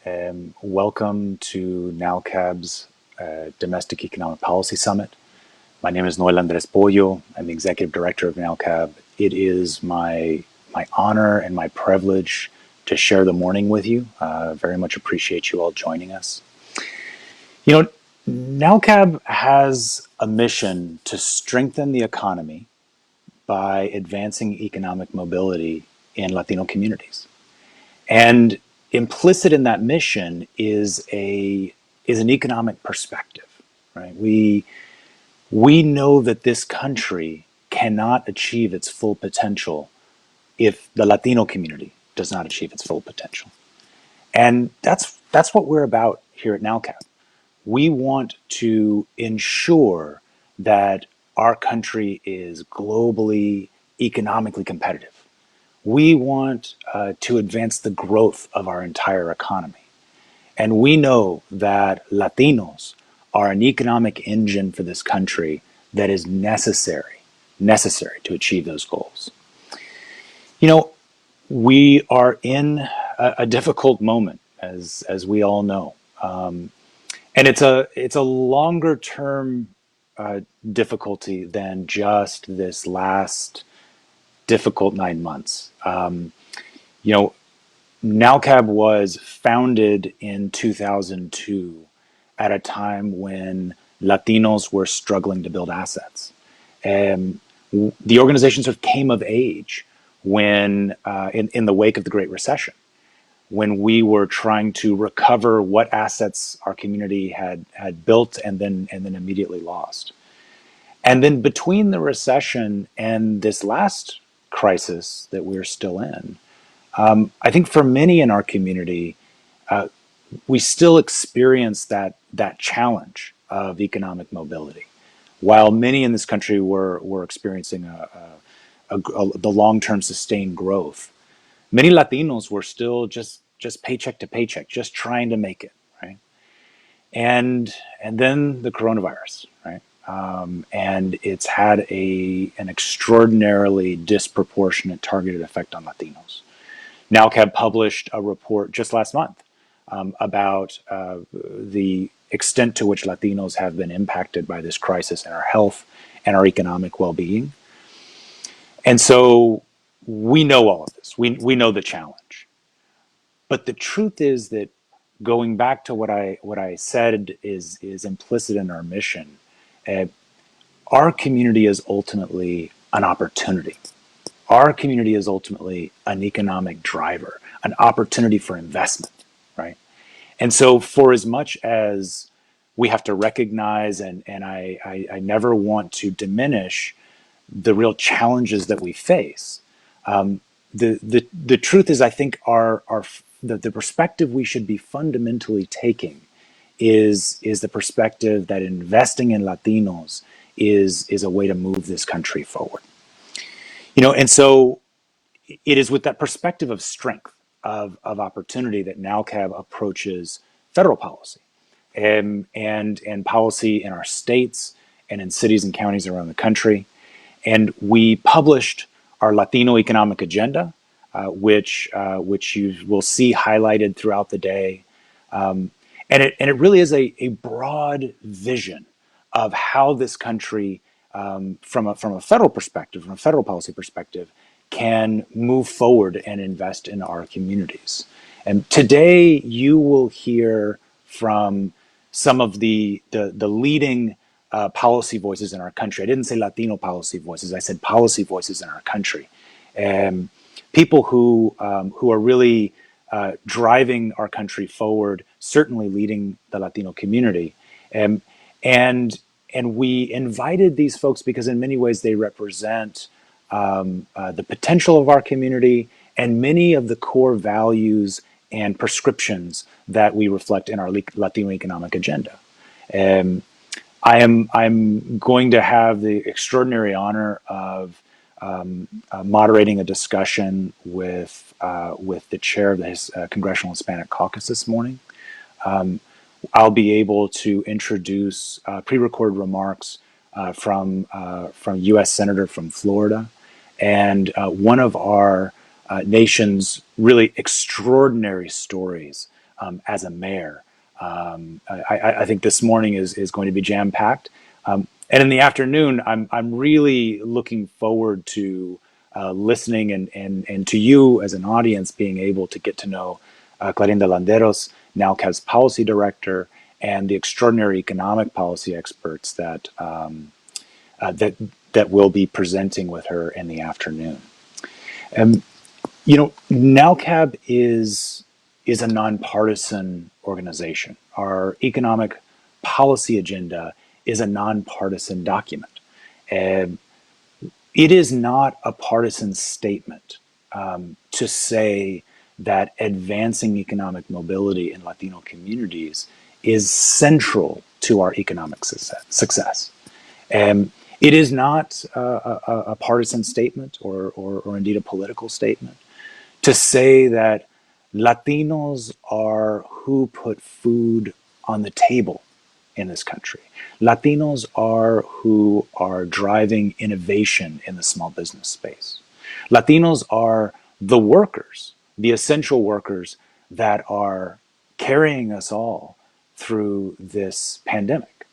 Welcome to NALCAB's Domestic Economic Policy Summit. My name is Noel Poyo. I'm the Executive Director of NALCAB. It is my honor and my privilege to share the morning with you. Very much appreciate you all joining us. You know, NALCAB has a mission to strengthen the economy by advancing economic mobility in Latino communities. And implicit in that mission is an economic perspective, right? We know that this country cannot achieve its full potential if the Latino community does not achieve its full potential. And that's what we're about here at NALCAB. We want to ensure that our country is globally economically competitive. We want to advance the growth of our entire economy. And we know that Latinos are an economic engine for this country that is necessary to achieve those goals. You know, we are in a difficult moment, as we all know. And it's a longer term difficulty than just this last difficult 9 months. You know, NALCAB was founded in 2002 at a time when Latinos were struggling to build assets. And the organization sort of came of age when, in the wake of the Great Recession, when we were trying to recover what assets our community had built and then immediately lost. And then between the recession and this last crisis that we're still in, I think for many in our community, we still experience that challenge of economic mobility. While many in this country were experiencing the long-term sustained growth, many Latinos were still just paycheck to paycheck, just trying to make it, right? And then the coronavirus, right? And it's had an extraordinarily disproportionate targeted effect on Latinos. NALCAB published a report just last month about the extent to which Latinos have been impacted by this crisis in our health and our economic well-being. And so we know all of this. We know the challenge. But the truth is that, going back to what I said is implicit in our mission, our community is ultimately an opportunity. Our community is ultimately an economic driver, an opportunity for investment, right? And so for as much as we have to recognize, and I never want to diminish the real challenges that we face, the truth is, I think the perspective we should be fundamentally taking is the perspective that investing in Latinos is a way to move this country forward. You know, and so it is with that perspective of strength, of opportunity, that NALCAB approaches federal policy and policy in our states and in cities and counties around the country. And we published our Latino Economic Agenda, which you will see highlighted throughout the day. And it really is a broad vision of how this country, from a federal perspective, from a federal policy perspective, can move forward and invest in our communities. And today you will hear from some of the leading policy voices in our country. I didn't say Latino policy voices, I said policy voices in our country. People who are really driving our country forward, certainly leading the Latino community. And we invited these folks because in many ways they represent the potential of our community and many of the core values and prescriptions that we reflect in our Latino Economic Agenda. I'm going to have the extraordinary honor of moderating a discussion with the chair of the Congressional Hispanic Caucus this morning. I'll be able to introduce pre-recorded remarks from U.S. Senator from Florida, and one of our nation's really extraordinary stories as a mayor. I think this morning is going to be jam packed, and in the afternoon, I'm really looking forward to listening and to you as an audience being able to get to know Clarinda Landeros, NALCAB's policy director, and the extraordinary economic policy experts that that will be presenting with her in the afternoon. NALCAB is a nonpartisan organization. Our economic policy agenda is a nonpartisan document. And it is not a partisan statement to say that advancing economic mobility in Latino communities is central to our economic success. It is not a partisan statement or indeed a political statement to say that Latinos are who put food on the table in this country. Latinos are who are driving innovation in the small business space. Latinos are the workers, the essential workers that are carrying us all through this pandemic.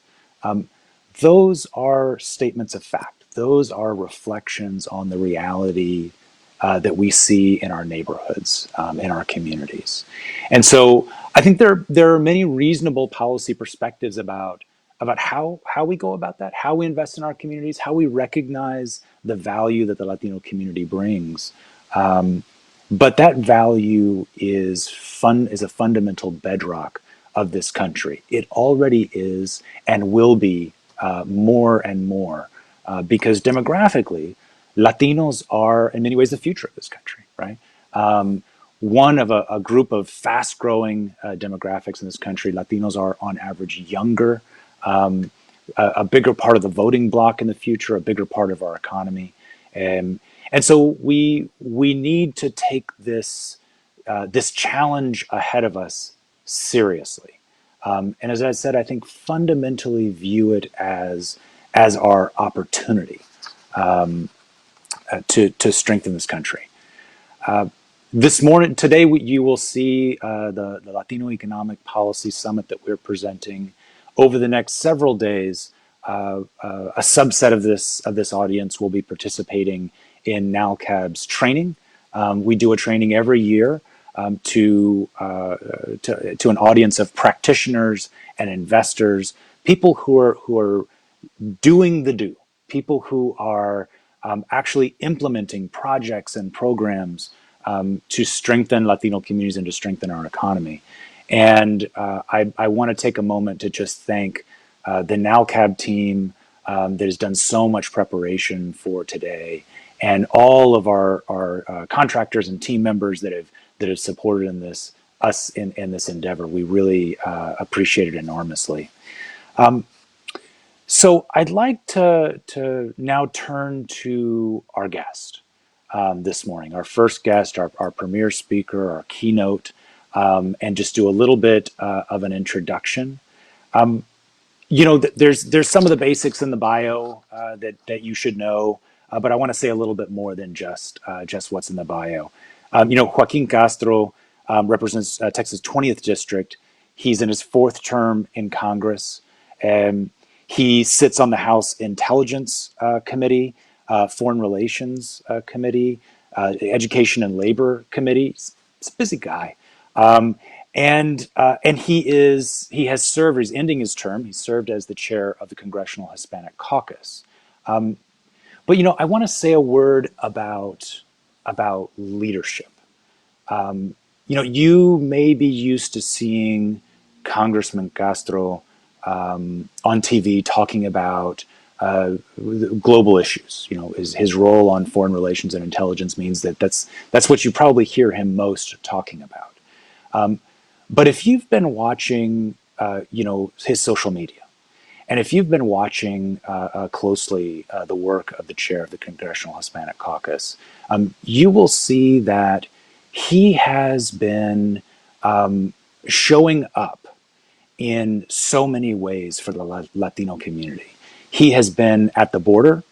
Those are statements of fact. Those are reflections on the reality that we see in our neighborhoods, in our communities. And so I think there are many reasonable policy perspectives about how we go about that, how we invest in our communities, how we recognize the value that the Latino community brings. But that value is a fundamental bedrock of this country. It already is and will be more and more because demographically, Latinos are in many ways the future of this country, right? One of a group of fast-growing demographics in this country. Latinos are on average younger, a bigger part of the voting bloc in the future, a bigger part of our economy, and so we need to take this challenge ahead of us seriously. And as I said, I think fundamentally view it as our opportunity to strengthen this country. Today, you will see the Latino Economic Policy Summit that we're presenting. Over the next several days, a subset of this audience will be participating in NALCAB's training. We do a training every year to an audience of practitioners and investors, people who are doing the do, people who are actually implementing projects and programs to strengthen Latino communities and to strengthen our economy. And I want to take a moment to just thank the NALCAB team that has done so much preparation for today, and all of our contractors and team members that have supported us in this endeavor. We really appreciate it enormously. So I'd like to now turn to our guest this morning, our first guest, our premier speaker, our keynote, and just do a little bit of an introduction. There's some of the basics in the bio that you should know, but I want to say a little bit more than just what's in the bio. Joaquin Castro represents Texas 20th District. He's in his fourth term in Congress. He sits on the House Intelligence Committee, Foreign Relations Committee, Education and Labor Committee. He's a busy guy. And he has served, he's ending his term, he served as the chair of the Congressional Hispanic Caucus. But I want to say a word about leadership. You may be used to seeing Congressman Castro on TV talking about global issues. His role on foreign relations and intelligence means that's what you probably hear him most talking about. But if you've been watching, his social media, and if you've been watching closely the work of the chair of the Congressional Hispanic Caucus, you will see that he has been showing up in so many ways for the Latino community. He has been at the border.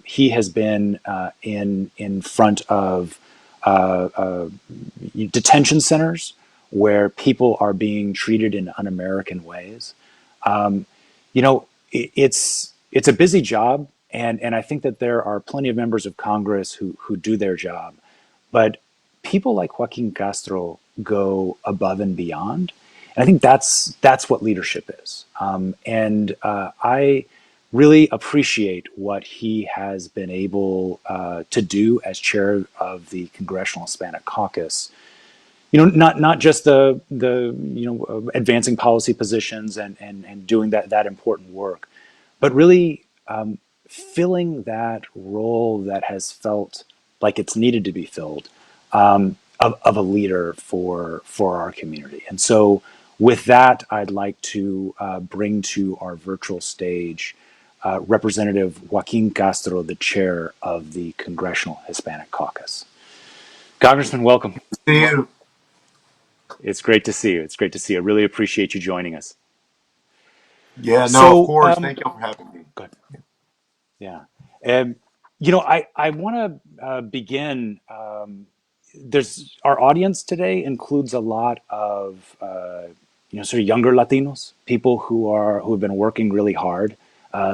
He has been in front of detention centers where people are being treated in un-American ways. It's a busy job, and I think that there are plenty of members of Congress who do their job, but people like Joaquin Castro go above and beyond, and I think that's what leadership is. And I really appreciate what he has been able to do as chair of the Congressional Hispanic Caucus. Not just the advancing policy positions and doing that important work, but really filling that role that has felt like it's needed to be filled, of a leader for our community. And so with that, I'd like to bring to our virtual stage Representative Joaquin Castro, the chair of the Congressional Hispanic Caucus. Congressman, welcome. See you. It's great to see you. It's great to see you. I really appreciate you joining us. Yeah, no, of So, course. Thank you for having me. good. Yeah. Um, I want to begin. There's our audience today includes a lot of sort of younger Latinos, people who have been working really hard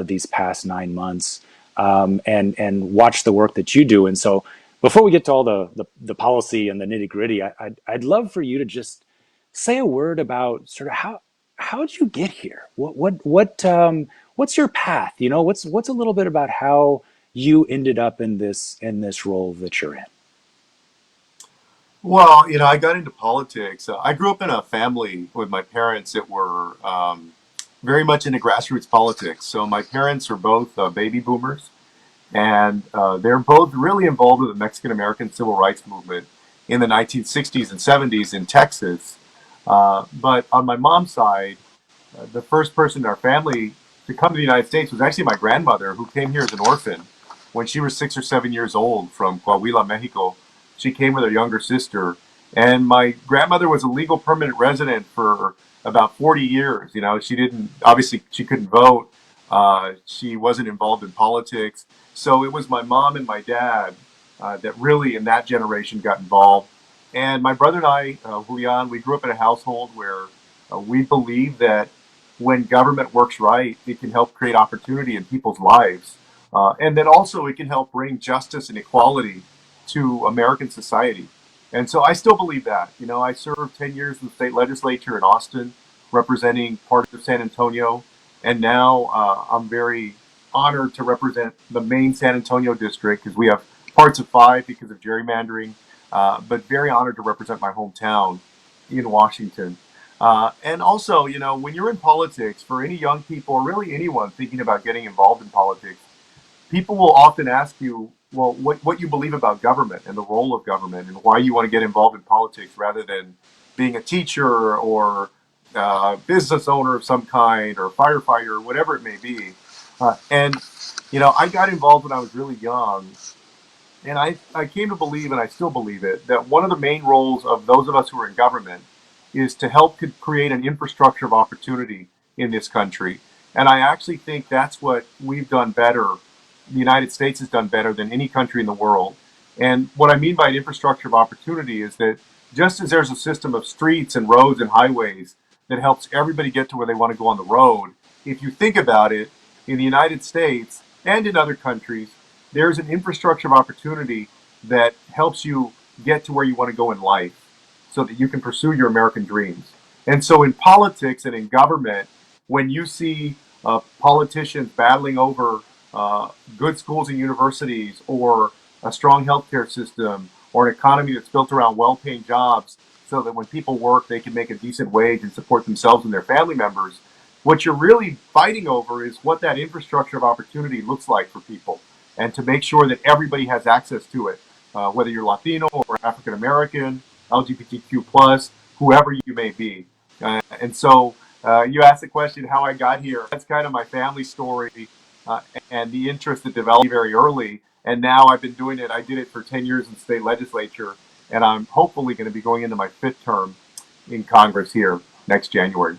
these past 9 months, and watch the work that you do. And so, before we get to all the policy and the nitty gritty, I'd love for you to just say a word about sort of how'd you get here? What's your path? What's a little bit about how you ended up in this role that you're in? Well, I got into politics. I grew up in a family with my parents that were very much into grassroots politics. So my parents are both baby boomers, and they're both really involved with the Mexican American civil rights movement in the 1960s and 70s in Texas. But on my mom's side, the first person in our family to come to the United States was actually my grandmother, who came here as an orphan when she was 6 or 7 years old from Coahuila, Mexico. She came with her younger sister, and my grandmother was a legal permanent resident for about 40 years. She didn't obviously she couldn't vote. She wasn't involved in politics, so it was my mom and my dad that really in that generation got involved. And my brother and I, Julian, we grew up in a household where we believe that when government works right, it can help create opportunity in people's lives. And that also it can help bring justice and equality to American society. And so I still believe that. I served 10 years in the state legislature in Austin, representing part of San Antonio. And now I'm very honored to represent the main San Antonio district because we have parts of 5 because of gerrymandering, but very honored to represent my hometown in Washington. And also, when you're in politics, for any young people or really anyone thinking about getting involved in politics, people will often ask you, well, what you believe about government and the role of government and why you want to get involved in politics rather than being a teacher or a business owner of some kind or a firefighter or whatever it may be. And I got involved when I was really young. And I came to believe, and I still believe it, that one of the main roles of those of us who are in government is to help create an infrastructure of opportunity in this country. And I actually think that's what we've done better. The United States has done better than any country in the world. And what I mean by an infrastructure of opportunity is that just as there's a system of streets and roads and highways that helps everybody get to where they want to go on the road, if you think about it, in the United States and in other countries, there's an infrastructure of opportunity that helps you get to where you want to go in life so that you can pursue your American dreams. And so in politics and in government, when you see politicians battling over good schools and universities or a strong healthcare system or an economy that's built around well-paying jobs so that when people work, they can make a decent wage and support themselves and their family members, what you're really fighting over is what that infrastructure of opportunity looks like for people and to make sure that everybody has access to it, whether you're Latino or African American, LGBTQ plus, whoever you may be. And so you asked the question how I got here. That's kind of my family story and the interest that developed very early. And now I've been doing it. I did it for 10 years in the state legislature, and I'm hopefully going to be going into my 5th term in Congress here next January.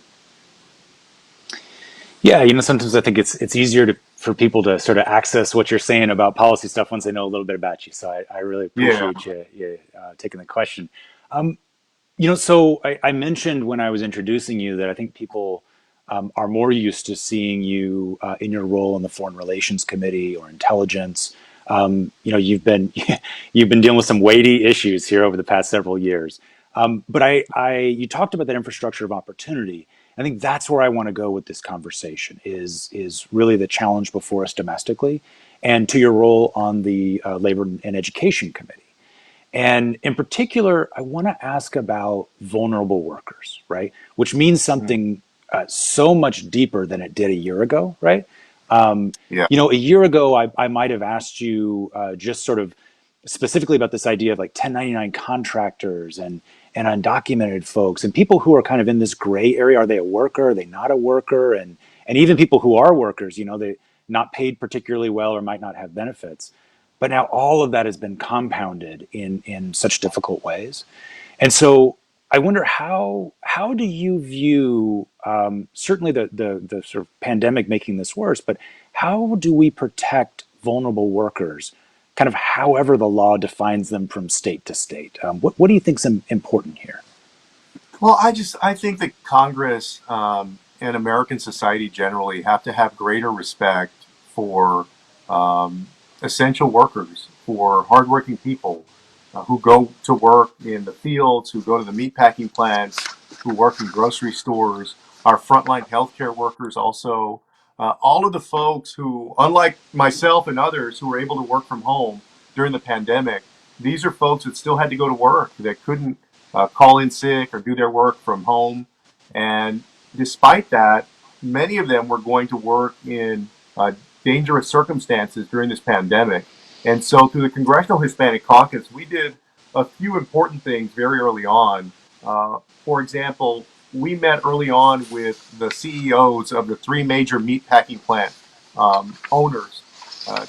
Yeah, sometimes I think it's easier for people to sort of access what you're saying about policy stuff once they know a little bit about you. So I really Yeah. appreciate you taking the question. So I mentioned when I was introducing you that I think people are more used to seeing you in your role in the Foreign Relations Committee or intelligence. You've been you've been dealing with some weighty issues here over the past several years. But you talked about that infrastructure of opportunity. I think that's where I want to go with this conversation. Is really the challenge before us domestically, and to your role on the Labor and Education Committee. And in particular, I want to ask about vulnerable workers, right? Which means Mm. something so much deeper than it did a year ago, right? Yeah. A year ago, I might have asked you just sort of specifically about this idea of like 1099 contractors and undocumented folks and people who are kind of in this gray area. Are they a worker? Are they not a worker? And even people who are workers, they not paid particularly well or might not have benefits. But now all of that has been compounded in such difficult ways. And so I wonder how do you view certainly the sort of pandemic making this worse, but how do we protect vulnerable workers, kind of however the law defines them from state to state? What do you think's important here? Well, I think that Congress and American society generally have to have greater respect for essential workers, for hardworking people who go to work in the fields, who go to the meatpacking plants, who work in grocery stores, our frontline healthcare workers also. All of the folks who, unlike myself and others who were able to work from home during the pandemic, these are folks that still had to go to work, that couldn't call in sick or do their work from home. And despite that, many of them were going to work in dangerous circumstances during this pandemic. And so, through the Congressional Hispanic Caucus, we did a few important things very early on. For example, we met early on with the CEOs of the three major meatpacking plant owners.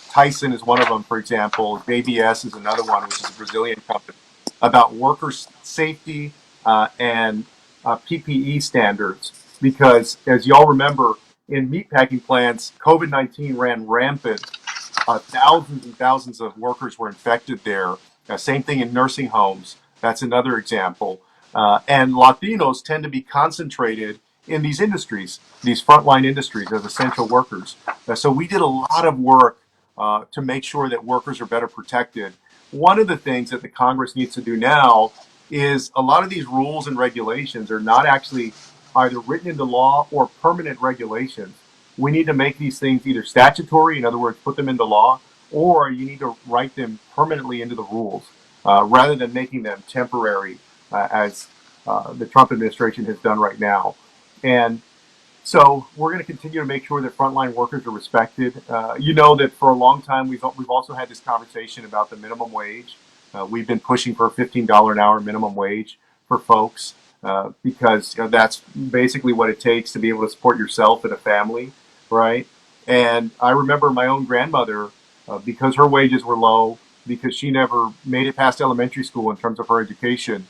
Tyson is one of them, for example. JBS is another one, which is a Brazilian company, about worker safety and PPE standards. Because, as y'all remember, in meatpacking plants, COVID-19 ran rampant. Thousands and thousands of workers were infected there. Same thing in nursing homes. That's another example. And Latinos tend to be concentrated in these industries, these frontline industries as essential workers. So we did a lot of work to make sure that workers are better protected. One of the things that the Congress needs to do now is a lot of these rules and regulations are not actually either written into law or permanent regulations. We need to make these things either statutory, in other words, put them into law, or you need to write them permanently into the rules rather than making them temporary, as the Trump administration has done right now. And so we're going to continue to make sure that frontline workers are respected. You know that for a long time we've also had this conversation about the minimum wage. We've been pushing for a $15 an hour minimum wage for folks because that's basically what it takes to be able to support yourself and a family, right? And I remember my own grandmother, because her wages were low, because she never made it past elementary school in terms of her education.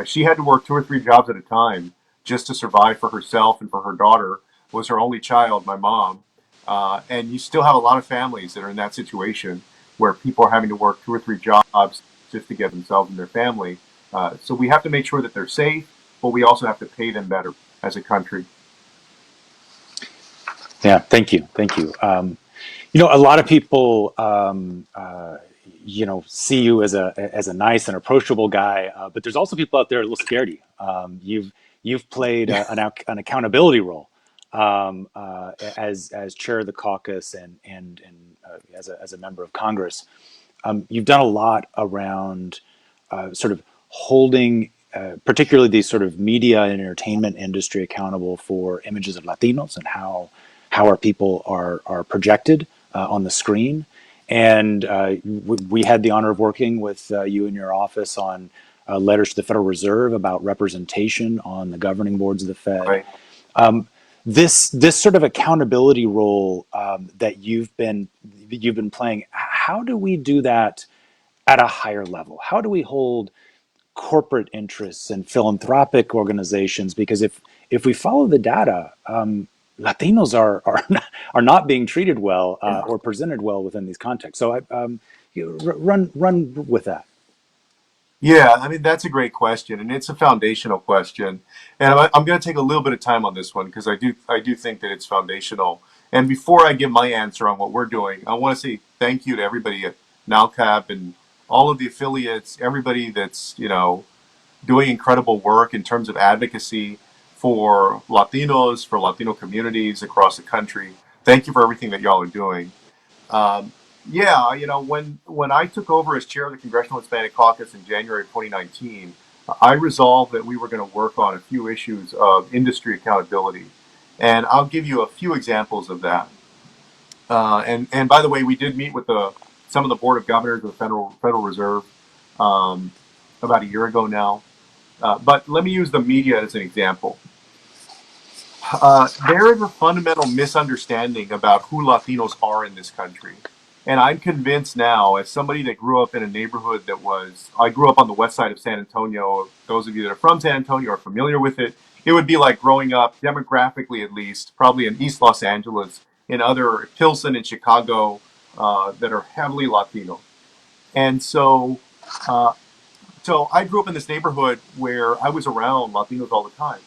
She had to work two or three jobs at a time just to survive for herself and for her daughter. Was her only child, my mom. And you still have a lot of families that are in that situation where people are having to work two or three jobs just to get themselves and their family. So we have to make sure that they're safe, but we also have to pay them better as a country. Yeah, thank you. A lot of people, see you as a nice and approachable guy, but there's also people out there a little scaredy. You've played an accountability role as chair of the caucus and as a member of Congress. You've done a lot around sort of holding, particularly these sort of media and entertainment industry accountable for images of Latinos and how our people are projected on the screen. And we had the honor of working with you in your office on letters to the Federal Reserve about representation on the governing boards of the Fed. Right. This sort of accountability role that you've been playing. How do we do that at a higher level? How do we hold corporate interests and philanthropic organizations? Because if we follow the data, Latinos are not being treated well or presented well within these contexts. So run with that. Yeah, I mean that's a great question, and it's a foundational question. And I'm going to take a little bit of time on this one because I do think that it's foundational. And before I give my answer on what we're doing, I want to say thank you to everybody at NALCAB and all of the affiliates, everybody that's doing incredible work in terms of advocacy for Latinos, for Latino communities across the country. Thank you for everything that y'all are doing. Um, yeah, when I took over as chair of the Congressional Hispanic Caucus in January of 2019, I resolved that we were going to work on a few issues of industry accountability, and I'll give you a few examples of that. And by the way, we did meet with some of the board of governors of the Federal Reserve um, about a year ago now. But let me use the media as an example. There is a fundamental misunderstanding about who Latinos are in this country. And I'm convinced now, as somebody that grew up in a neighborhood I grew up on the west side of San Antonio. Those of you that are from San Antonio are familiar with it. It would be like growing up, demographically at least, probably in East Los Angeles, in other Pilsen and Chicago that are heavily Latino. And uh, so I grew up in this neighborhood where I was around Latinos all the time.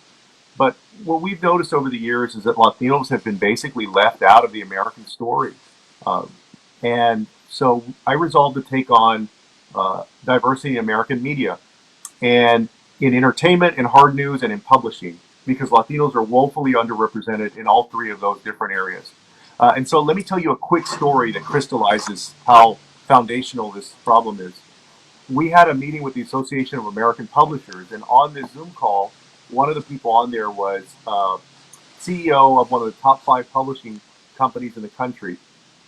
But what we've noticed over the years is that Latinos have been basically left out of the American story. Um, and so I resolved to take on diversity in American media and in entertainment, in hard news, and in publishing, because Latinos are woefully underrepresented in all three of those different areas. And so let me tell you a quick story that crystallizes how foundational this problem is. We had a meeting with the Association of American Publishers, and on this Zoom call, one of the people on there was CEO of one of the top five publishing companies in the country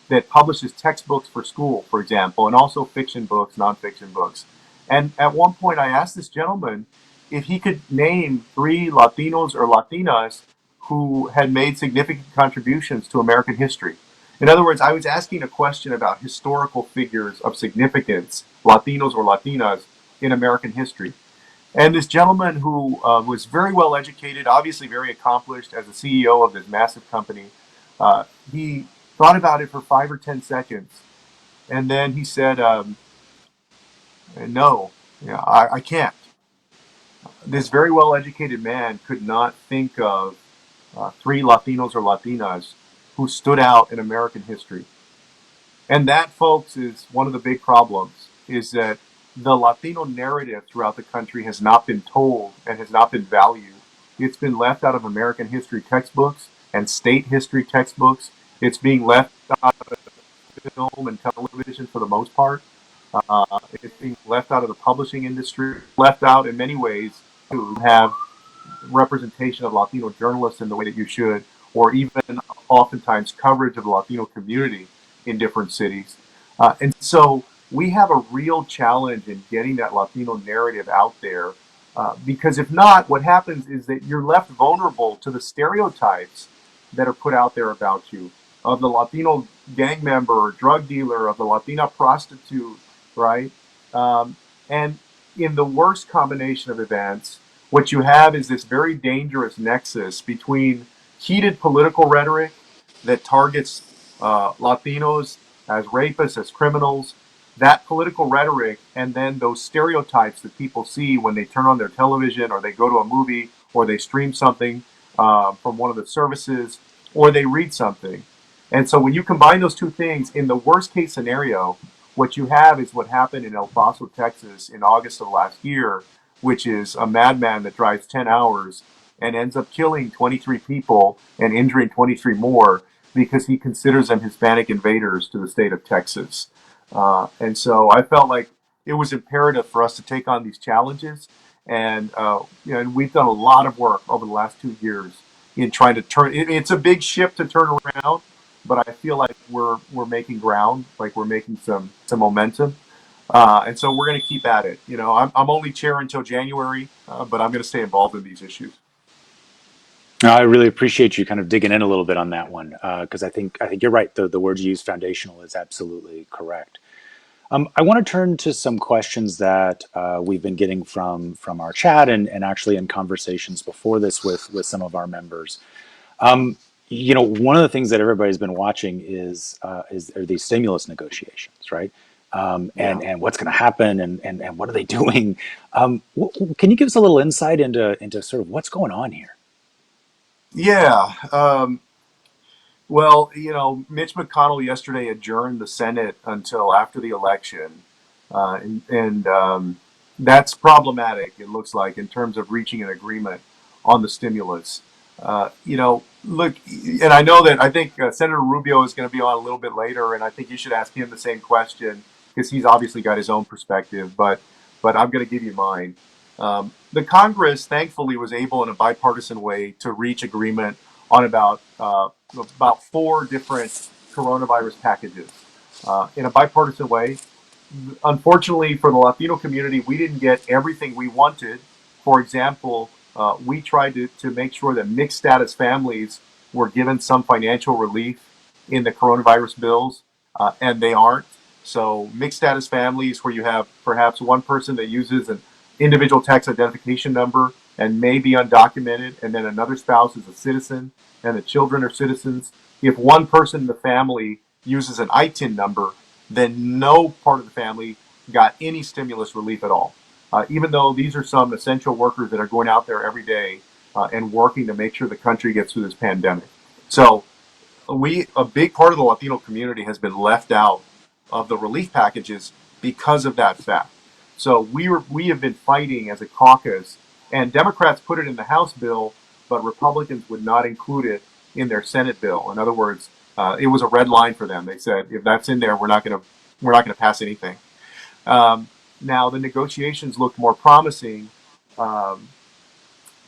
that publishes textbooks for school, for example, and also fiction books, nonfiction books. And at one point, I asked this gentleman if he could name three Latinos or Latinas who had made significant contributions to American history. In other words, I was asking a question about historical figures of significance, Latinos or Latinas, in American history. And this gentleman who was very well educated, obviously very accomplished as a CEO of this massive company, he thought about it for 5 or 10 seconds, and then he said, "No, I can't." This very well educated man could not think of three Latinos or Latinas who stood out in American history. And that, folks, is one of the big problems, is that the Latino narrative throughout the country has not been told and has not been valued. It's been left out of American history textbooks and state history textbooks. It's being left out of film and television for the most part. It's being left out of the publishing industry, left out in many ways to have representation of Latino journalists in the way that you should, or even oftentimes coverage of the Latino community in different cities. And so we have a real challenge in getting that Latino narrative out there. Because if not, what happens is that you're left vulnerable to the stereotypes that are put out there about you, of the Latino gang member or drug dealer, of the Latina prostitute, right? Um, and in the worst combination of events, what you have is this very dangerous nexus between heated political rhetoric that targets Latinos as rapists, as criminals, that political rhetoric, and then those stereotypes that people see when they turn on their television or they go to a movie or they stream something from one of the services or they read something. And so when you combine those two things, in the worst case scenario, what you have is what happened in El Paso, Texas in August of last year, which is a madman that drives 10 hours and ends up killing 23 people and injuring 23 more because he considers them Hispanic invaders to the state of Texas. And so I felt like it was imperative for us to take on these challenges. And we've done a lot of work over the last 2 years in trying to turn it's a big ship to turn around, but I feel like we're making ground, like we're making some momentum. And so we're going to keep at it. I'm only chair until January, but I'm going to stay involved in these issues. No, I really appreciate you kind of digging in a little bit on that one because I think you're right. The word you use, foundational, is absolutely correct. I want to turn to some questions that we've been getting from our chat and actually in conversations before this with some of our members. One of the things that everybody's been watching is are these stimulus negotiations, right? Yeah. and what's going to happen and what are they doing? Can you give us a little insight into sort of what's going on here? Yeah. Well, Mitch McConnell yesterday adjourned the Senate until after the election, and that's problematic. It looks like in terms of reaching an agreement on the stimulus. Look, and I think Senator Rubio is going to be on a little bit later, and I think you should ask him the same question because he's obviously got his own perspective. But I'm going to give you mine. The Congress, thankfully, was able in a bipartisan way to reach agreement on about four different coronavirus packages in a bipartisan way. Unfortunately, for the Latino community, we didn't get everything we wanted. For example, we tried to make sure that mixed status families were given some financial relief in the coronavirus bills, and they aren't. So, mixed status families where you have perhaps one person that uses an individual tax identification number and may be undocumented, and then another spouse is a citizen and the children are citizens. If one person in the family uses an ITIN number, then no part of the family got any stimulus relief at all. Even though these are some essential workers that are going out there every day and working to make sure the country gets through this pandemic. So a big part of the Latino community has been left out of the relief packages because of that fact. So we have been fighting as a caucus, and Democrats put it in the House bill, but Republicans would not include it in their Senate bill. In other words, it was a red line for them. They said if that's in there, we're not going to pass anything. Now the negotiations looked more promising um,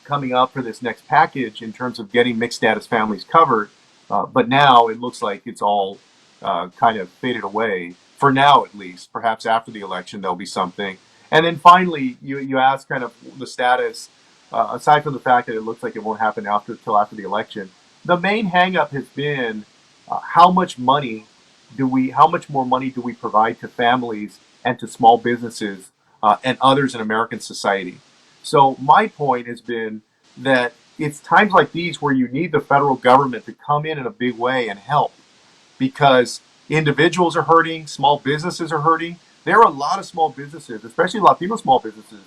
coming up for this next package in terms of getting mixed status families covered. But now it looks like it's all kind of faded away for now, at least. Perhaps after the election, there'll be something. And then finally, you ask kind of the status, aside from the fact that it looks like it won't happen till after the election. The main hangup has been how much more money do we provide to families and to small businesses and others in American society? So my point has been that it's times like these where you need the federal government to come in a big way and help because individuals are hurting, small businesses are hurting. There are a lot of small businesses, especially Latino small businesses,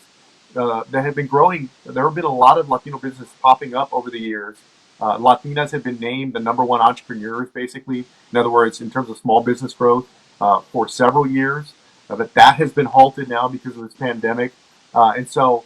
that have been growing. There have been a lot of Latino businesses popping up over the years. Latinas have been named the number one entrepreneurs, basically. In other words, in terms of small business growth for several years. But that has been halted now because of this pandemic. And so,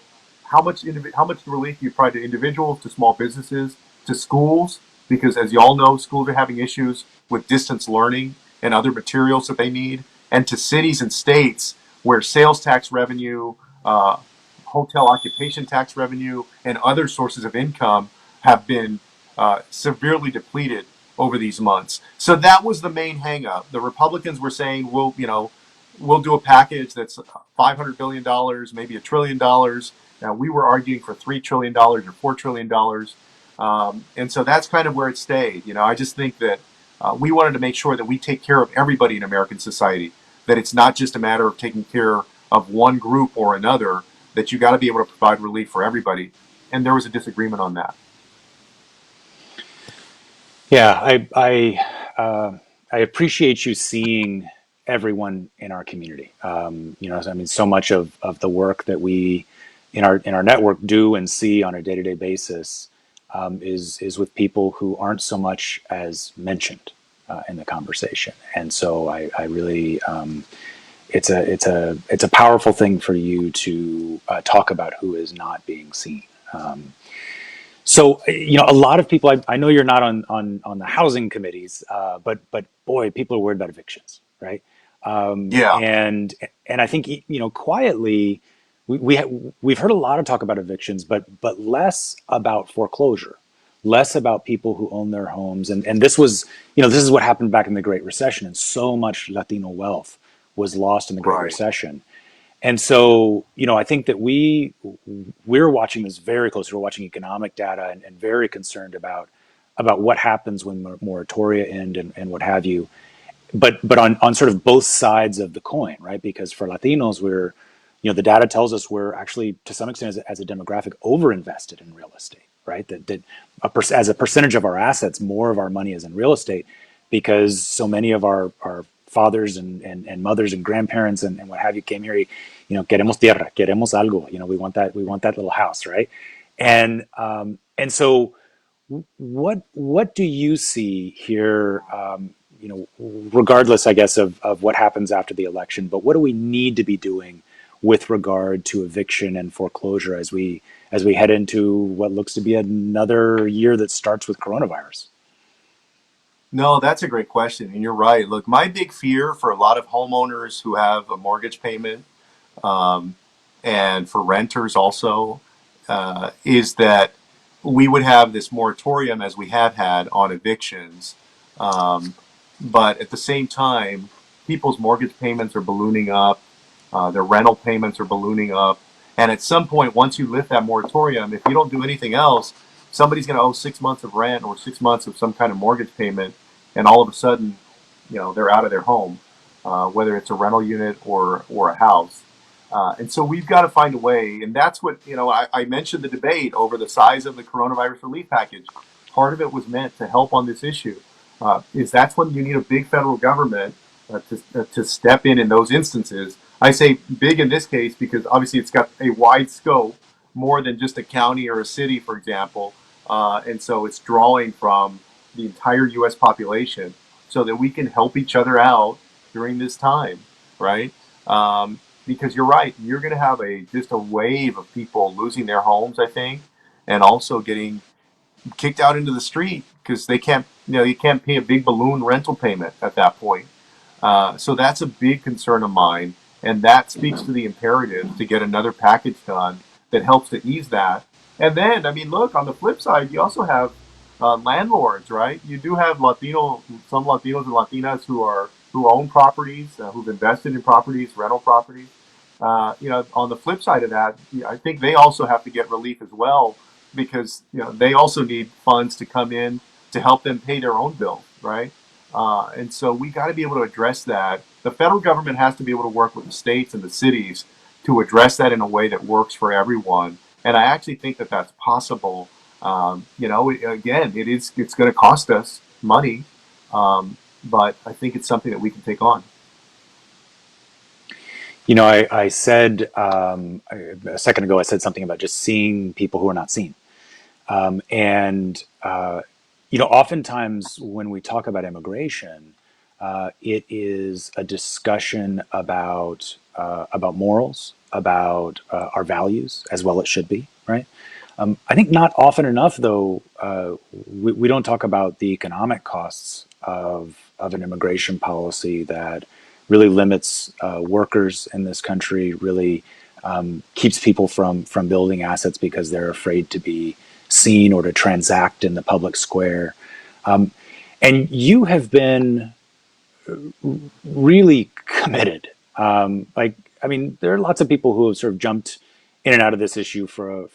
how much relief do you provide to individuals, to small businesses, to schools? Because as you all know, schools are having issues with distance learning and other materials that they need, and to cities and states where sales tax revenue, hotel occupation tax revenue, and other sources of income have been severely depleted over these months. So that was the main hangup. The Republicans were saying, we'll do a package that's $500 billion, maybe $1 trillion. Now we were arguing for $3 trillion or $4 trillion, and so that's kind of where it stayed. I just think that we wanted to make sure that we take care of everybody in American society. That it's not just a matter of taking care of one group or another. That you got to be able to provide relief for everybody, and there was a disagreement on that. Yeah, I appreciate you seeing everyone in our community. I mean, so much of the work that we in our network do and see on a day to day basis is with people who aren't so much as mentioned in the conversation, and so I really it's a powerful thing for you to talk about who is not being seen. So, a lot of people. I know you're not on the housing committees, but boy, people are worried about evictions, right? Yeah, And I think quietly, we've heard a lot of talk about evictions, but less about foreclosure, less about people who own their homes, and this is what happened back in the Great Recession, and so much Latino wealth was lost in the Great right. Recession. And so, I think that we're watching this very closely. We're watching economic data and very concerned about what happens when moratoria end and what have you. But on sort of both sides of the coin, right? Because for Latinos, the data tells us we're actually to some extent as a demographic overinvested in real estate, right? That as a percentage of our assets, more of our money is in real estate because so many of our fathers and mothers and grandparents and what have you came here, queremos tierra, queremos algo, we want that little house, right? And so what do you see here? Regardless, I guess, of what happens after the election, but what do we need to be doing with regard to eviction and foreclosure as we head into what looks to be another year that starts with coronavirus? No, that's a great question, and you're right. Look, my big fear for a lot of homeowners who have a mortgage payment, um, and for renters also, is that we would have this moratorium as we have had on evictions. Um, but at the same time, people's mortgage payments are ballooning up, their rental payments are ballooning up. And at some point, once you lift that moratorium, if you don't do anything else, somebody's going to owe 6 months of rent or 6 months of some kind of mortgage payment. And all of a sudden, they're out of their home, whether it's a rental unit or a house. And so we've got to find a way. And that's what, I mentioned the debate over the size of the coronavirus relief package. Part of it was meant to help on this issue. Is that's when you need a big federal government to step in those instances. I say big in this case because obviously it's got a wide scope, more than just a county or a city, for example. And so it's drawing from the entire U.S. population so that we can help each other out during this time, right? Because you're right, you're going to have just a wave of people losing their homes, I think, and also getting kicked out into the street because they can't, you can't pay a big balloon rental payment at that point. So that's a big concern of mine, and that speaks to the imperative to get another package done that helps to ease that. And then, I mean, look, on the flip side, you also have landlords, right? You do have some Latinos and Latinas who own properties, who've invested in properties, rental properties. On the flip side of that, I think they also have to get relief as well because they also need funds to come in to help them pay their own bill, right? And so we got to be able to address that. The federal government has to be able to work with the states and the cities to address that in a way that works for everyone. And I actually think that that's possible. Again, it's going to cost us money, but I think it's something that we can take on. I said a second ago, I said something about just seeing people who are not seen. And oftentimes when we talk about immigration, it is a discussion about morals, about our values, as well it should be, right? I think not often enough, though, we don't talk about the economic costs of an immigration policy that really limits workers in this country, really keeps people from building assets because they're afraid to be seen or to transact in the public square. Um, and you have been really committed. I mean, there are lots of people who have sort of jumped in and out of this issue for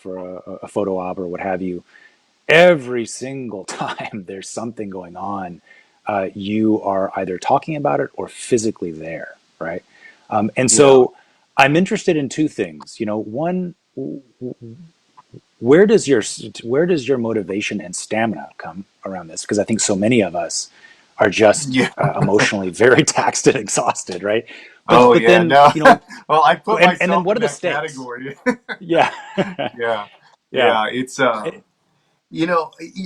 a photo op or what have you. Every single time there's something going on, you are either talking about it or physically there, right? And Yeah. so I'm interested in two things. One, where does your motivation and stamina come around this? Because I think so many of us are just Yeah. emotionally very taxed and exhausted, right? But Oh but yeah. then No. Well, I put and then myself what in are the that stakes? category. Yeah, Yeah. yeah. Yeah.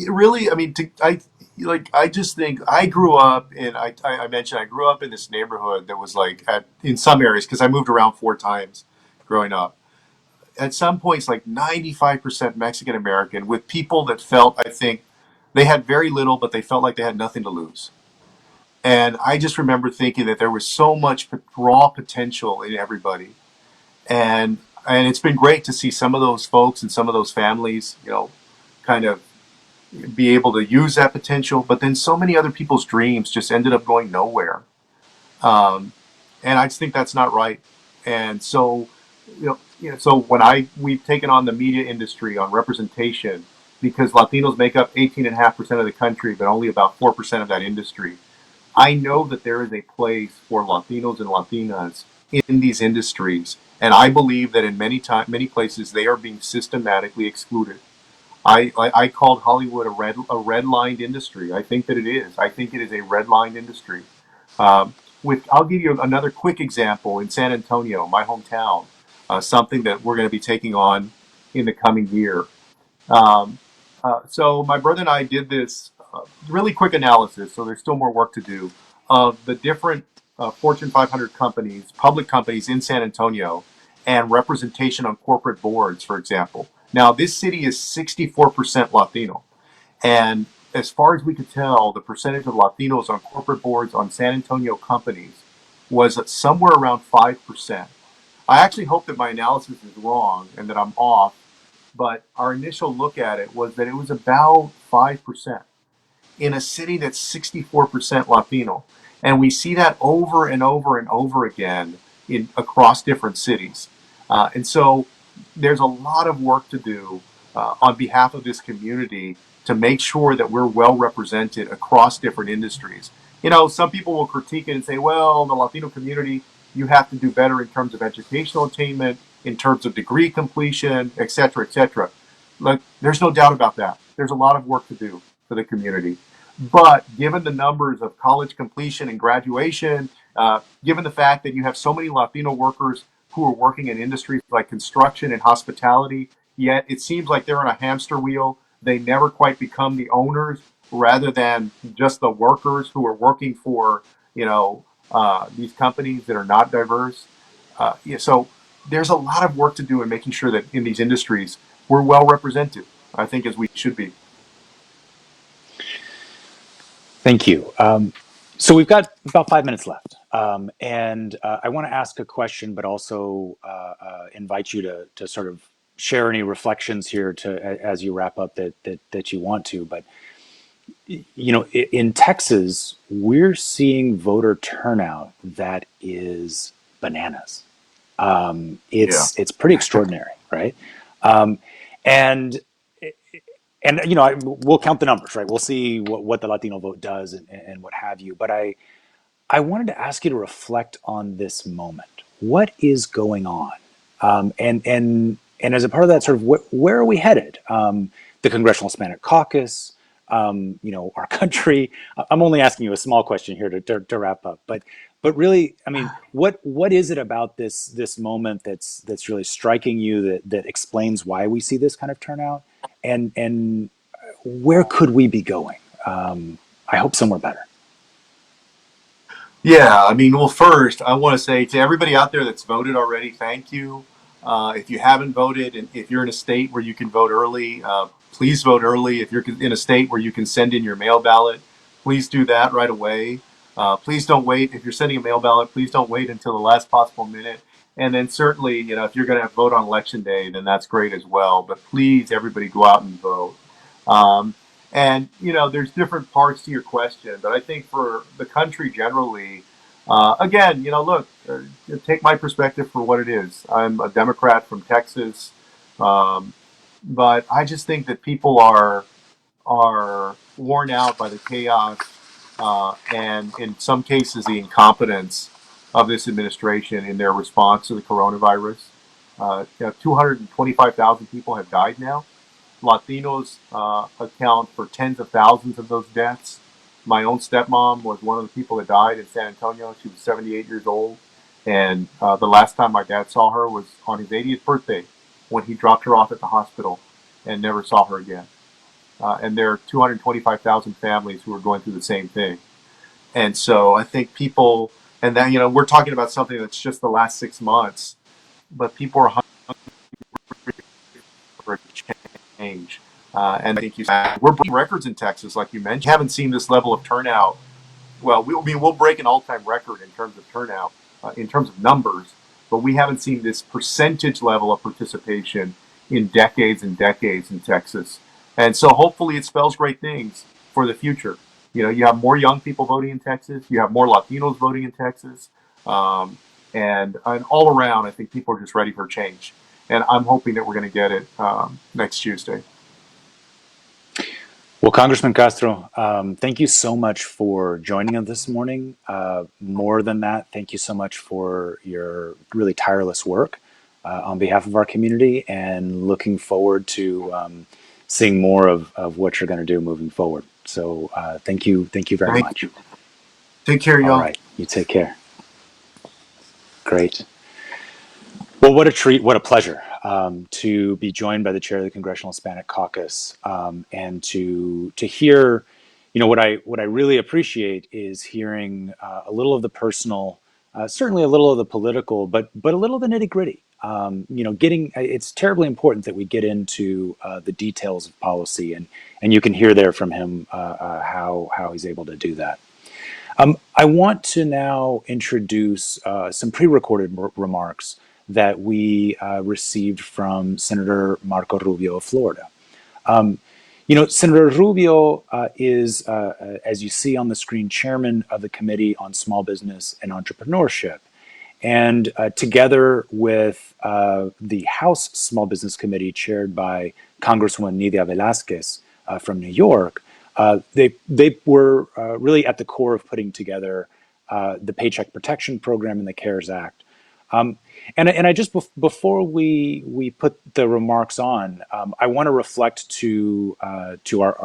Really, I mean, I just think I grew up in, I mentioned I grew up in this neighborhood that was like in some areas, because I moved around 4 times growing up. At some points, like 95% Mexican American, with people that felt, I think, they had very little, but they felt like they had nothing to lose. And I just remember thinking that there was so much raw potential in everybody. And it's been great to see some of those folks and some of those families, kind of be able to use that potential. But then so many other people's dreams just ended up going nowhere. Um, and I just think that's not right. And so, so when we've taken on the media industry on representation because Latinos make up 18.5% of the country, but only about 4% of that industry. I know that there is a place for Latinos and Latinas in these industries, and I believe that in many places they are being systematically excluded. I called Hollywood a red lined industry. I think that it is. I think it is a red lined industry. Um, I'll give you another quick example in San Antonio, my hometown, something that we're going to be taking on in the coming year. Um, so my brother and I did this really quick analysis, so there's still more work to do, of the different Fortune 500 companies, public companies in San Antonio, and representation on corporate boards, for example. Now, this city is 64% Latino. And as far as we could tell, the percentage of Latinos on corporate boards on San Antonio companies was at somewhere around 5%. I actually hope that my analysis is wrong and that I'm off, but our initial look at it was that it was about 5% in a city that's 64% Latino. And we see that over and over and over again in across different cities. And so there's a lot of work to do on behalf of this community to make sure that we're well represented across different industries. You know, some people will critique it and say, well, the Latino community, you have to do better in terms of educational attainment, in terms of degree completion, et cetera, et cetera. Look, there's no doubt about that. There's a lot of work to do for the community. But given the numbers of college completion and graduation, given the fact that you have so many Latino workers who are working in industries like construction and hospitality, yet it seems like they're on a hamster wheel. They never quite become the owners, rather than just the workers who are working for, these companies that are not diverse. Yeah, so there's a lot of work to do in making sure that in these industries we're well represented, I think, as we should be. Thank you. So we've got about 5 minutes left, and I want to ask a question, but also invite you to sort of share any reflections here as you wrap up that you want to. But in Texas, we're seeing voter turnout that is bananas. Yeah. It's pretty extraordinary, right? Um, and we'll count the numbers, right? We'll see what the Latino vote does and what have you. But I wanted to ask you to reflect on this moment. What is going on? And as a part of that, sort of where are we headed? The Congressional Hispanic Caucus, our country. I'm only asking you a small question here to wrap up, but really, I mean, what is it about this moment that's really striking you that explains why we see this kind of turnout, and where could we be going? I hope somewhere better. Yeah, I mean, well, first, I want to say to everybody out there that's voted already, thank you. If you haven't voted, and if you're in a state where you can vote early, please vote early. If you're in a state where you can send in your mail ballot, please do that right away. Please don't wait. If you're sending a mail ballot, please don't wait until the last possible minute. And then certainly, if you're going to vote on election day, then that's great as well. But please, everybody, go out and vote. Um, and there's different parts to your question, but I think for the country generally, again, look, take my perspective for what it is. I'm a Democrat from Texas, um, but I just think that people are worn out by the chaos, and in some cases the incompetence of this administration in their response to the coronavirus. 225,000 people have died now. Latinos account for tens of thousands of those deaths. My own stepmom was one of the people that died in San Antonio. She was 78 years old. And the last time my dad saw her was on his 80th birthday, when he dropped her off at the hospital and never saw her again. And there are 225,000 families who are going through the same thing. And so I think people, and then, we're talking about something that's just the last 6 months, but people are hungry for change. And I think we're breaking records in Texas, like you mentioned. You haven't seen this level of turnout. Well, we'll break an all-time record in terms of turnout, in terms of numbers, but we haven't seen this percentage level of participation in decades and decades in Texas. And so hopefully it spells great things for the future. You have more young people voting in Texas. You have more Latinos voting in Texas. Um, and all around, I think people are just ready for change. And I'm hoping that we're going to get it next Tuesday. Well, Congressman Castro, thank you so much for joining us this morning. More than that, thank you so much for your really tireless work on behalf of our community, and looking forward to seeing more of what you're going to do moving forward. So thank you very Thank much. you. Take care, All y'all. right. You take care. Great. Well, what a treat, what a pleasure to be joined by the chair of the Congressional Hispanic Caucus, and to hear, what I really appreciate is hearing a little of the personal, certainly a little of the political, but a little of the nitty gritty. Getting it's terribly important that we get into the details of policy, and you can hear there from him how he's able to do that. I want to now introduce some pre-recorded remarks that we received from Senator Marco Rubio of Florida. Senator Rubio is, as you see on the screen, chairman of the Committee on Small Business and Entrepreneurship. And together with the House Small Business Committee, chaired by Congresswoman Nydia Velázquez from New York, they were really at the core of putting together the Paycheck Protection Program and the CARES Act. And I just before we put the remarks on, I want to reflect to our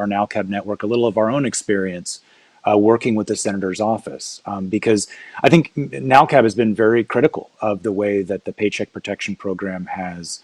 NALCAB network a little of our own experience working with the senator's office, because I think NALCAB has been very critical of the way that the Paycheck Protection Program has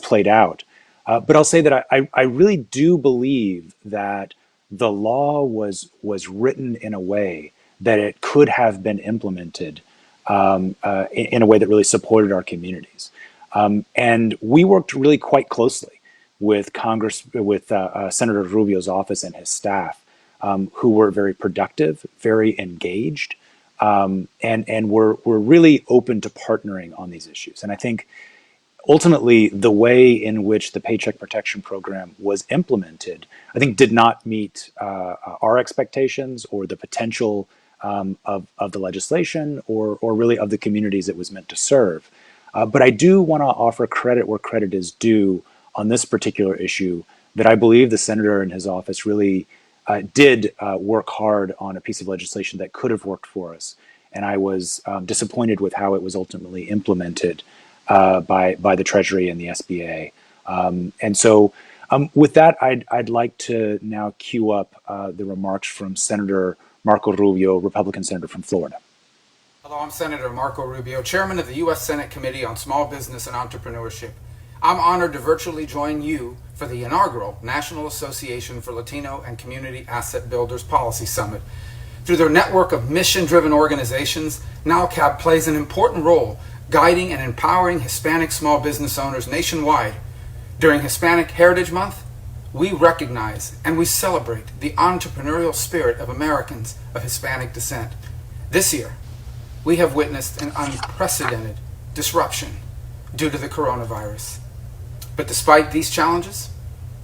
played out. But I'll say that I really do believe that the law was written in a way that it could have been implemented in a way that really supported our communities. And we worked really quite closely with Senator Rubio's office and his staff, who were very productive, very engaged, and were really open to partnering on these issues. And I think ultimately the way in which the Paycheck Protection Program was implemented, I think, did not meet our expectations or the potential of the legislation or really of the communities it was meant to serve. But I do want to offer credit where credit is due on this particular issue, that I believe the senator and his office really did work hard on a piece of legislation that could have worked for us. And I was disappointed with how it was ultimately implemented by the Treasury and the SBA. And so with that, I'd like to now queue up the remarks from Senator Marco Rubio, Republican senator from Florida. Hello, I'm Senator Marco Rubio, chairman of the U.S. Senate Committee on Small Business and Entrepreneurship. I'm honored to virtually join you for the inaugural National Association for Latino and Community Asset Builders Policy Summit. Through their network of mission-driven organizations, NALCAB plays an important role guiding and empowering Hispanic small business owners nationwide. During Hispanic Heritage Month, we recognize and we celebrate the entrepreneurial spirit of Americans of Hispanic descent. This year, we have witnessed an unprecedented disruption due to the coronavirus. But despite these challenges,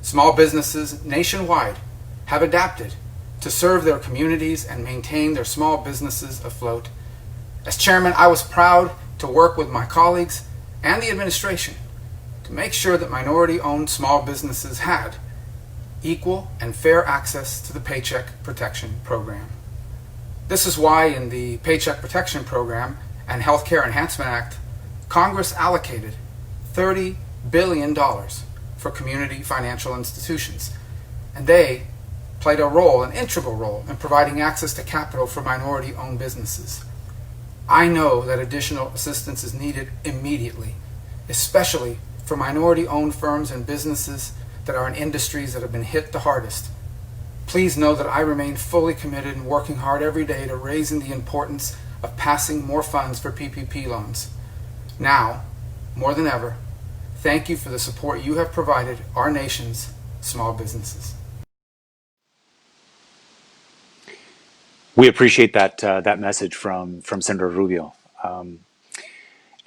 small businesses nationwide have adapted to serve their communities and maintain their small businesses afloat. As chairman, I was proud to work with my colleagues and the administration to make sure that minority-owned small businesses had equal and fair access to the Paycheck Protection Program. This is why in the Paycheck Protection Program and Healthcare Enhancement Act, Congress allocated $30 billion for community financial institutions, and they played an integral role in providing access to capital for minority-owned businesses. I know that additional assistance is needed immediately, especially for minority-owned firms and businesses that are in industries that have been hit the hardest. Please know that I remain fully committed and working hard every day to raising the importance of passing more funds for PPP loans. Now, more than ever, thank you for the support you have provided our nation's small businesses. We appreciate that message from Senator Rubio.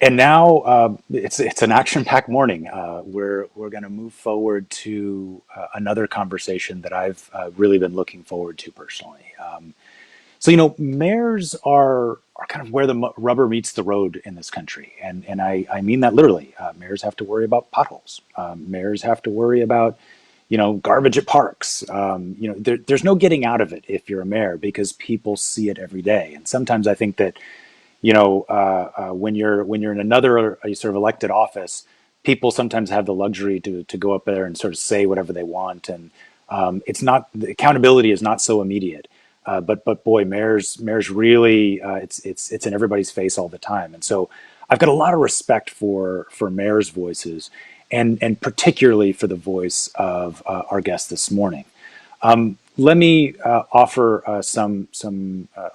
And now it's an action-packed morning. We're going to move forward to another conversation that I've really been looking forward to personally. So mayors are kind of where the rubber meets the road in this country, and I mean that literally. Mayors have to worry about potholes. Mayors have to worry about garbage at parks. There's no getting out of it if you're a mayor, because people see it every day. And sometimes I think that when you're in another sort of elected office, people sometimes have the luxury to go up there and sort of say whatever they want, and the accountability is not so immediate. But boy, mayor's really it's in everybody's face all the time, and so I've got a lot of respect for mayor's voices, and particularly for the voice of our guest this morning. Let me offer a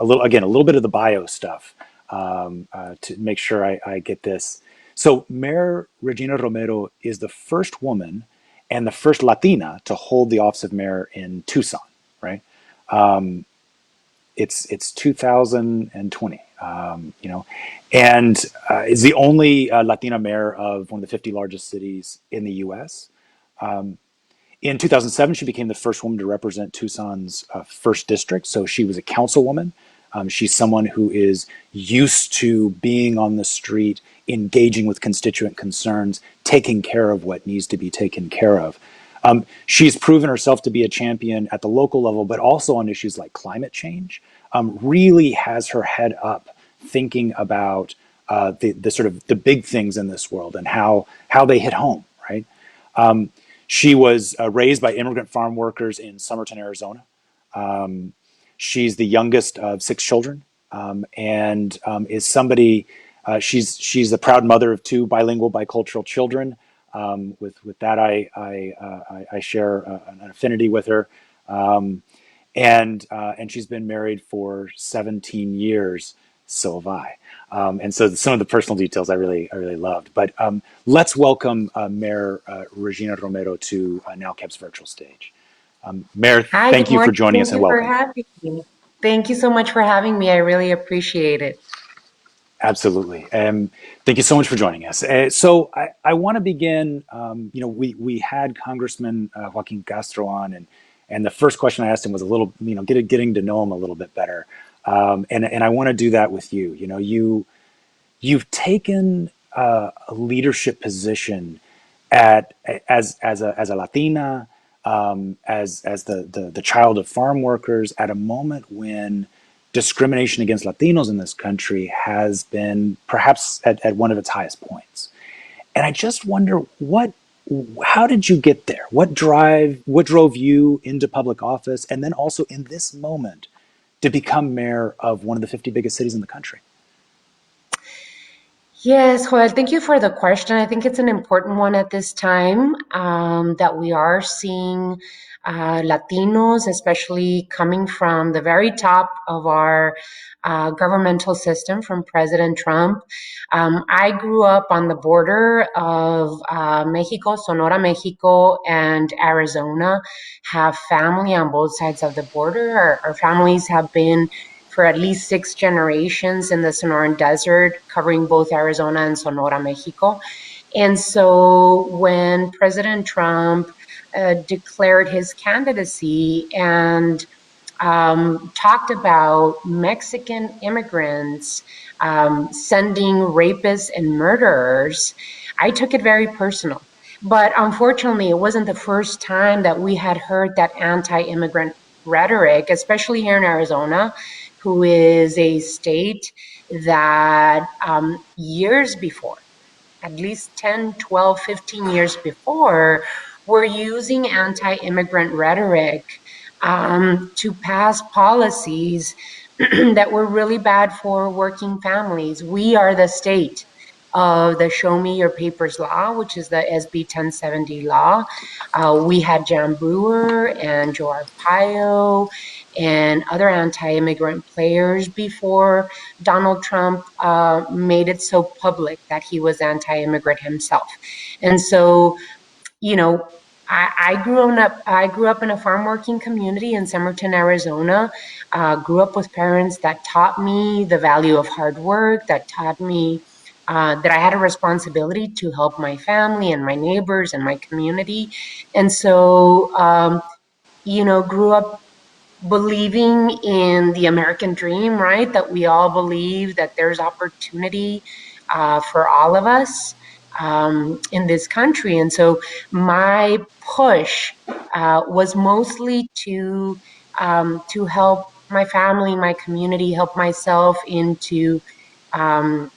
little bit of the bio stuff to make sure I get this. So Mayor Regina Romero is the first woman and the first Latina to hold the office of mayor in Tucson, right? It's 2020, and is the only Latina mayor of one of the 50 largest cities in the U.S. In 2007, she became the first woman to represent Tucson's first district. So she was a councilwoman. She's someone who is used to being on the street, engaging with constituent concerns, taking care of what needs to be taken care of. She's proven herself to be a champion at the local level, but also on issues like climate change. Really has her head up, thinking about the sort of the big things in this world and how they hit home, right? She was raised by immigrant farm workers in Somerton, Arizona. She's the youngest of 6 children, and is somebody. She's the proud mother of 2 bilingual, bicultural children. With that, I share an affinity with her, and she's been married for 17 years. So have I. And so some of the personal details I really loved. But let's welcome Mayor Regina Romero to NALCAB's virtual stage. Mayor, Hi, good thank you for morning. joining us Thank and you for welcome. having me. Thank you so much for having me. I really appreciate it. Absolutely. Thank you so much for joining us. So I want to begin, we had Congressman Joaquin Castro on, and the first question I asked him was a little, getting to know him a little bit better. And I want to do that with you. You've taken a leadership position as a Latina, as the child of farm workers at a moment when discrimination against Latinos in this country has been perhaps at one of its highest points. And I just wonder how did you get there? What drove you into public office, and then also in this moment to become mayor of one of the 50 biggest cities in the country? Yes, well, thank you for the question. I think it's an important one at this time, that we are seeing Latinos, especially coming from the very top of our governmental system, from President Trump. I grew up on the border of Mexico, Sonora, Mexico, and Arizona. Have family on both sides of the border. Our families have been for at least 6 generations in the Sonoran Desert, covering both Arizona and Sonora, Mexico. And so when President Trump declared his candidacy and talked about Mexican immigrants sending rapists and murderers, I took it very personal. But unfortunately, it wasn't the first time that we had heard that anti-immigrant rhetoric, especially here in Arizona, who is a state that years before, at least 10, 12, 15 years before, were using anti-immigrant rhetoric to pass policies that were really bad for working families. We are the state of the Show Me Your Papers law, which is the SB 1070 law. We had Jan Brewer and Joe Arpaio and other anti-immigrant players before Donald Trump made it so public that he was anti-immigrant himself. And so, I grew up in a farm working community in Somerton, Arizona. Grew up with parents that taught me the value of hard work, that taught me that I had a responsibility to help my family and my neighbors and my community. And so, grew up believing in the American dream, right? That we all believe that there's opportunity for all of us in this country. And so my push was mostly to help my family, my community, help myself into being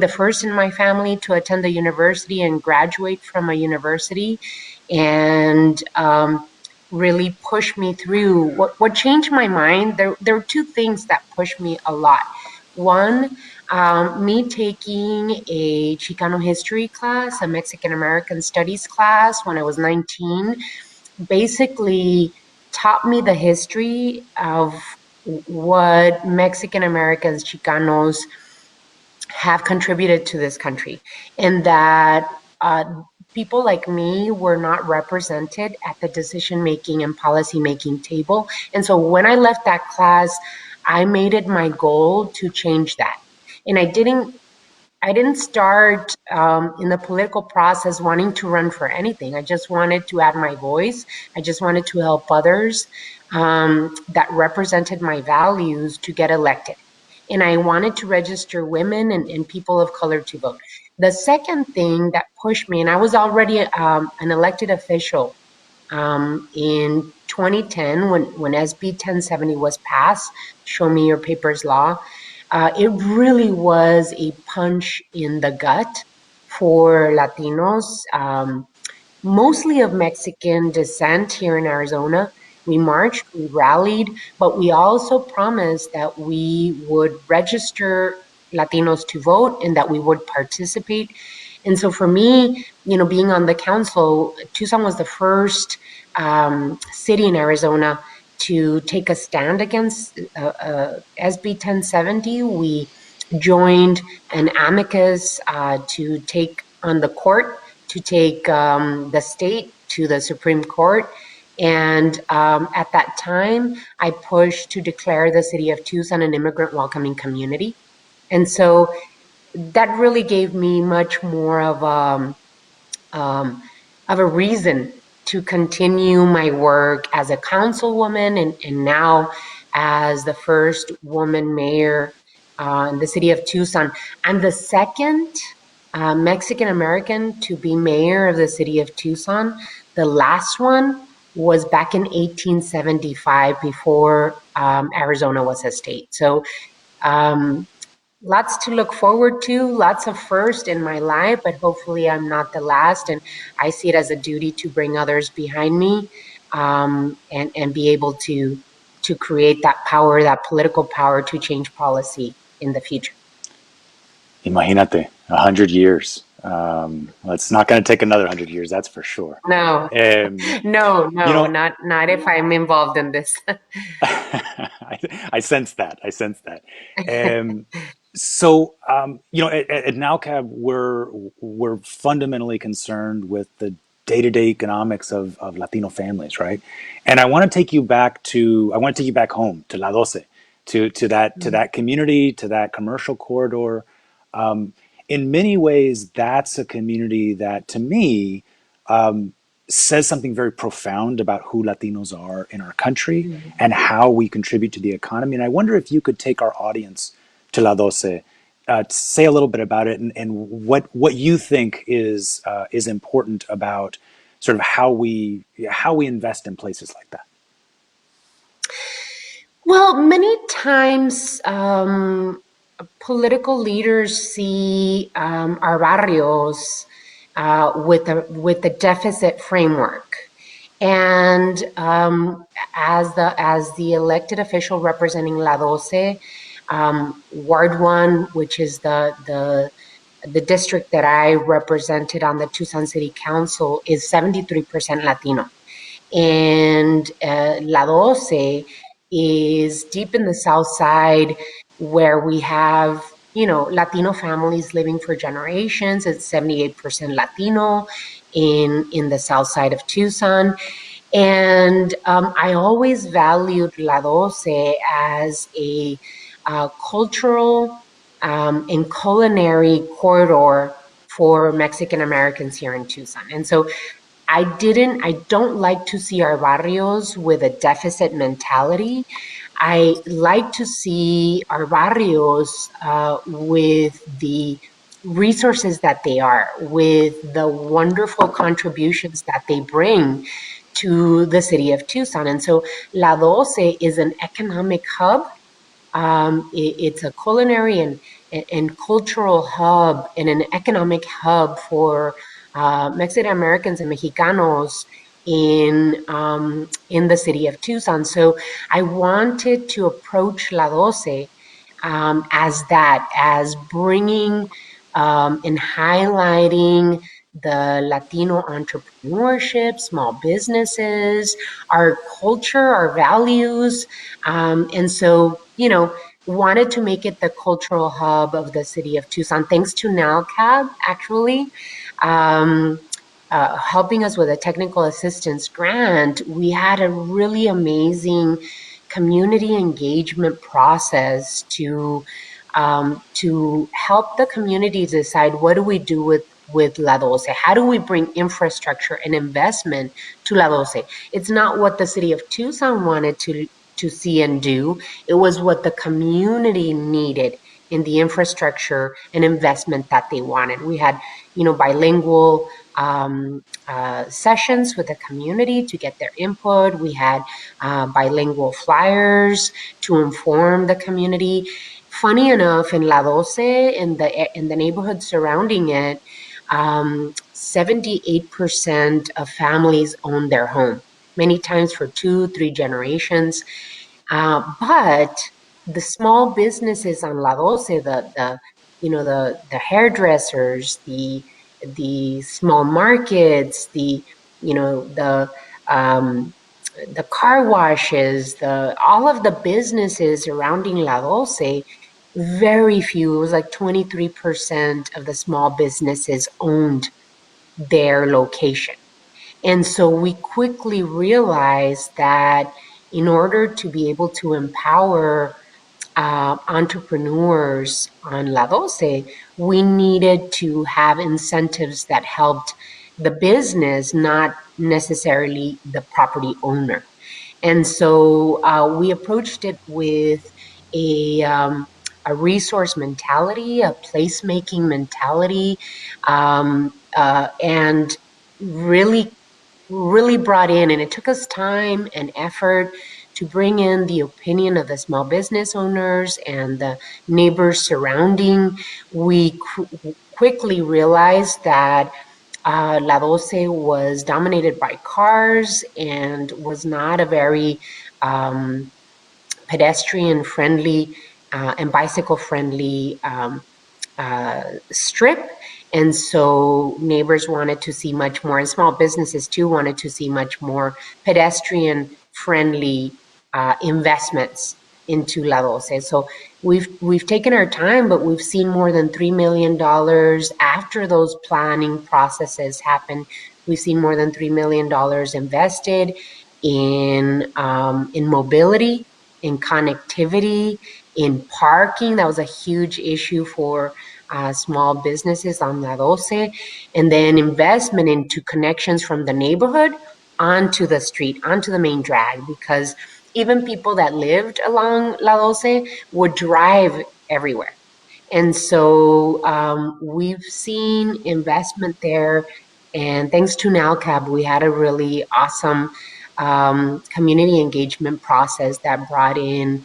the first in my family to attend a university and graduate from a university. And really pushed me through. What changed my mind? There are two things that pushed me a lot. One, me taking a Chicano history class, a Mexican American studies class when I was 19, basically taught me the history of what Mexican Americans, Chicanos, have contributed to this country, and that people like me were not represented at the decision making and policy making table. And so when I left that class, I made it my goal to change that. And I didn't start in the political process wanting to run for anything. I just wanted to add my voice. I just wanted to help others that represented my values to get elected. And I wanted to register women and people of color to vote. The second thing that pushed me, and I was already an elected official in 2010 when SB 1070 was passed, Show Me Your Papers law. It really was a punch in the gut for Latinos, mostly of Mexican descent here in Arizona. We marched, we rallied, but we also promised that we would register Latinos to vote and that we would participate. And so for me, being on the council, Tucson was the first city in Arizona to take a stand against SB 1070. We joined an amicus to take on the court, to take the state to the Supreme Court. And at that time, I pushed to declare the city of Tucson an immigrant welcoming community. And so that really gave me much more of a reason to continue my work as a councilwoman and now as the first woman mayor in the city of Tucson. I'm the second Mexican American to be mayor of the city of Tucson. The last one was back in 1875 before Arizona was a state. So lots to look forward to, lots of first in my life, but hopefully I'm not the last. And I see it as a duty to bring others behind me and be able to create that power, that political power to change policy in the future. Imagínate, 100 years. It's not going to take another 100 years, that's for sure. No, no, You know, not if I'm involved in this. I sense that. I sense that. So, at NALCAB, we're fundamentally concerned with the day-to-day economics of Latino families, right? And I want to take you back home to La Doce, to that community, to that commercial corridor. In many ways, that's a community that, to me, says something very profound about who Latinos are in our country and how we contribute to the economy. And I wonder if you could take our audience to La Doce, to say a little bit about it and what you think is important about sort of how we invest in places like that. Well, many times political leaders see our barrios with the deficit framework, and as the elected official representing La Doce, Ward 1, which is the district that I represented on the Tucson City Council, is 73% Latino. And La Doce is deep in the south side where we have, Latino families living for generations. It's 78% Latino in the south side of Tucson. And I always valued La Doce as a cultural and culinary corridor for Mexican Americans here in Tucson. And so I don't like to see our barrios with a deficit mentality. I like to see our barrios with the resources that they are, with the wonderful contributions that they bring to the city of Tucson. And so La Doce is an economic hub. It's a culinary and cultural hub and an economic hub for Mexican Americans and Mexicanos in the city of Tucson. So I wanted to approach La Doce as bringing and highlighting the Latino entrepreneurship, small businesses, our culture, our values. And so, wanted to make it the cultural hub of the city of Tucson, thanks to NALCAB, actually. Um, Helping us with a technical assistance grant, we had a really amazing community engagement process to help the community decide what do we do with La Doce? How do we bring infrastructure and investment to La Doce? It's not what the city of Tucson wanted to see and do. It was what the community needed in the infrastructure and investment that they wanted. We had, bilingual sessions with the community to get their input. We had bilingual flyers to inform the community. Funny enough, in La Doce, in the neighborhood surrounding it, 78% of families own their home, many times for 2, 3 generations. But the small businesses on La Doce, the hairdressers, the small markets, the car washes, all of the businesses surrounding La Doce, very few. It was like 23% of the small businesses owned their location. And so we quickly realized that in order to be able to empower entrepreneurs on La Doce, we needed to have incentives that helped the business, not necessarily the property owner. And so we approached it with a, um, a resource mentality, a placemaking mentality, and really brought in, and it took us time and effort to bring in the opinion of the small business owners and the neighbors surrounding. We quickly realized that La Doce was dominated by cars and was not a very pedestrian friendly and bicycle friendly strip. And so neighbors wanted to see much more, and small businesses too wanted to see much more pedestrian friendly investments into La Doce. So we've taken our time, but we've seen more than $3 million after those planning processes happen. We've seen more than $3 million invested in mobility, in connectivity, in parking. That was a huge issue for small businesses on La Doce, and then investment into connections from the neighborhood onto the street, onto the main drag, because even people that lived along La Doce would drive everywhere. And so we've seen investment there. And thanks to NALCAB, we had a really awesome community engagement process that brought in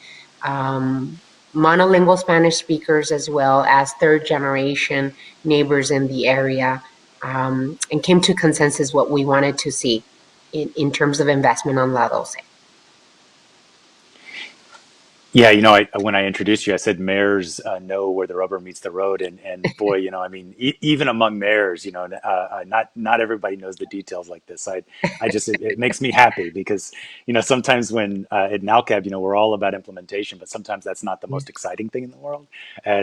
monolingual Spanish speakers as well as third generation neighbors in the area, and came to consensus what we wanted to see in terms of investment on La Doce. Yeah, when I introduced you, I said mayors know where the rubber meets the road, and boy, I mean, even among mayors, not everybody knows the details like this. I just it makes me happy because sometimes when at NALCAB, we're all about implementation, but sometimes that's not the most exciting thing in the world.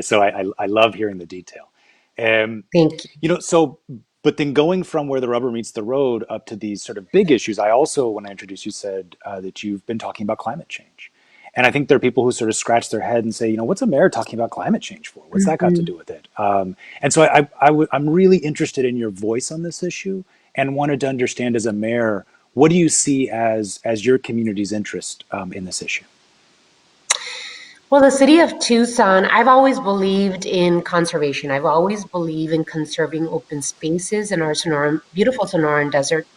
So I love hearing the detail. Thank you. So, but then going from where the rubber meets the road up to these sort of big issues, I also, when I introduced you, said that you've been talking about climate change. And I think there are people who sort of scratch their head and say, what's a mayor talking about climate change for? What's that got to do with it? And so I'm really interested in your voice on this issue and wanted to understand as a mayor, what do you see as your community's interest in this issue? Well, the city of Tucson, I've always believed in conservation. I've always believed in conserving open spaces in our beautiful Sonoran Desert.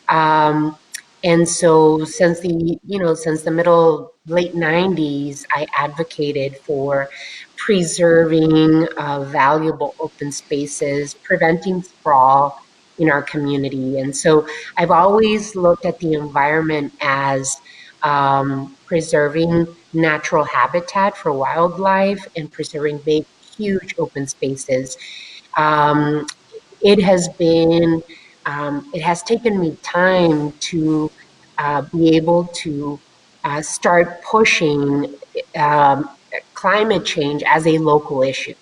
Um, and so since the late 90s, I advocated for preserving valuable open spaces, preventing sprawl, in our community. And so I've always looked at the environment as preserving natural habitat for wildlife and preserving big, huge open spaces. Um, it has been, it has taken me time to be able to start pushing um, climate change as a local issue,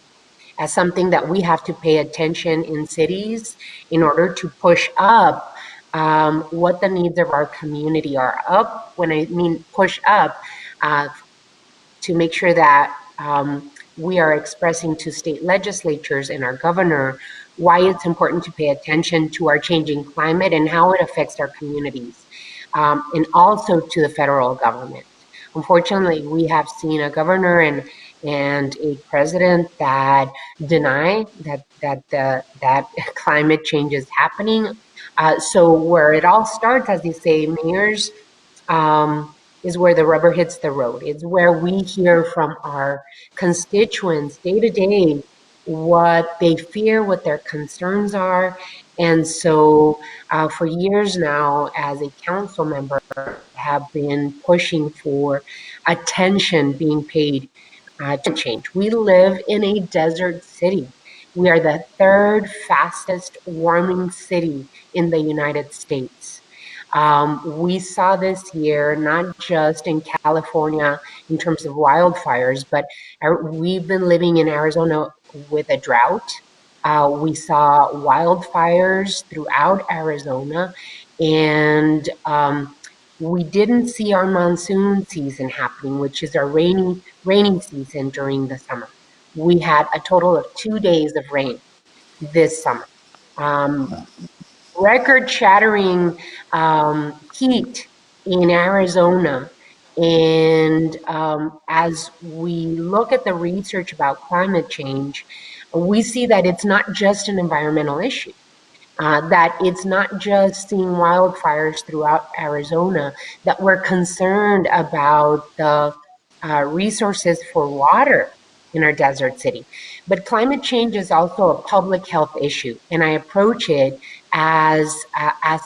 as something that we have to pay attention in cities in order to push up what the needs of our community are. Up, when I mean push up, uh, to make sure that we are expressing to state legislatures and our governor why it's important to pay attention to our changing climate and how it affects our communities, and also to the federal government. Unfortunately, we have seen a governor and a president that deny that climate change is happening. So where it all starts, as they say, mayors, is where the rubber hits the road. It's where we hear from our constituents day to day what they fear, what their concerns are. And so for years now, as a council member, have been pushing for attention being paid to change. We live in a desert city. We are the third fastest warming city in the United States. We saw this year, not just in California in terms of wildfires, but we've been living in Arizona with a drought. We saw wildfires throughout Arizona, and we didn't see our monsoon season happening, which is our rainy season during the summer. We had a total of 2 days of rain this summer. Record shattering heat in Arizona. And as we look at the research about climate change, we see that it's not just an environmental issue. That it's not just seeing wildfires throughout Arizona, that we're concerned about the resources for water in our desert city. But climate change is also a public health issue, and I approach it as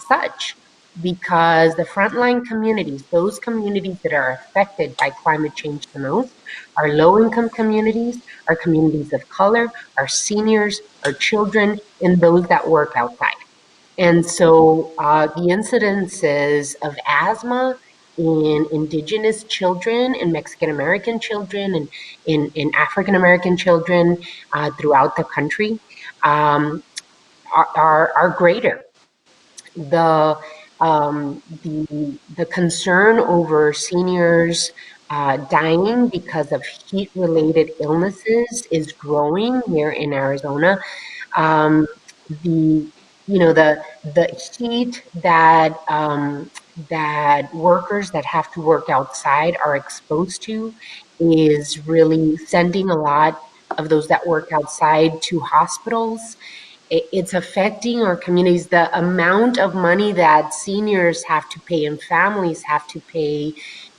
such because the frontline communities, those communities that are affected by climate change the most, are low-income communities, are communities of color, are seniors, are children, and those that work outside. And so the incidences of asthma in indigenous children and Mexican American children and in African American children throughout the country are greater. The the concern over seniors dying because of heat-related illnesses is growing here in Arizona. The the heat that workers that have to work outside are exposed to is really sending a lot of those that work outside to hospitals. It's affecting our communities. The amount of money that seniors have to pay and families have to pay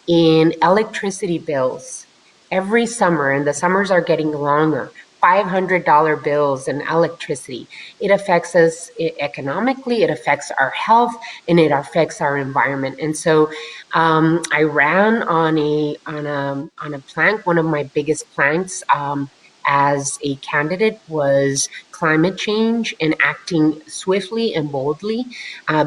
in electricity bills every summer, and the summers are getting longer, $500 bills in electricity. It affects us economically, it affects our health, and it affects our environment. And so I ran on a plank. One of my biggest planks as a candidate was climate change and acting swiftly and boldly,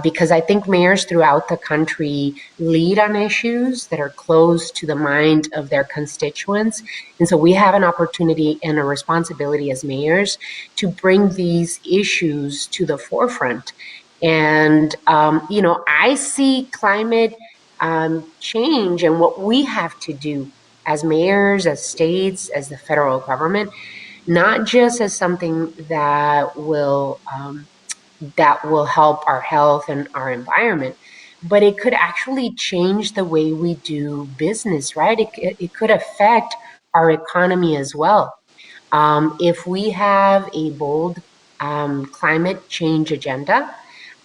because I think mayors throughout the country lead on issues that are close to the mind of their constituents. And so we have an opportunity and a responsibility as mayors to bring these issues to the forefront. And, I see climate change and what we have to do as mayors, as states, as the federal government, not just as something that will help our health and our environment, but it could actually change the way we do business, right? It could affect our economy as well. If we have a bold climate change agenda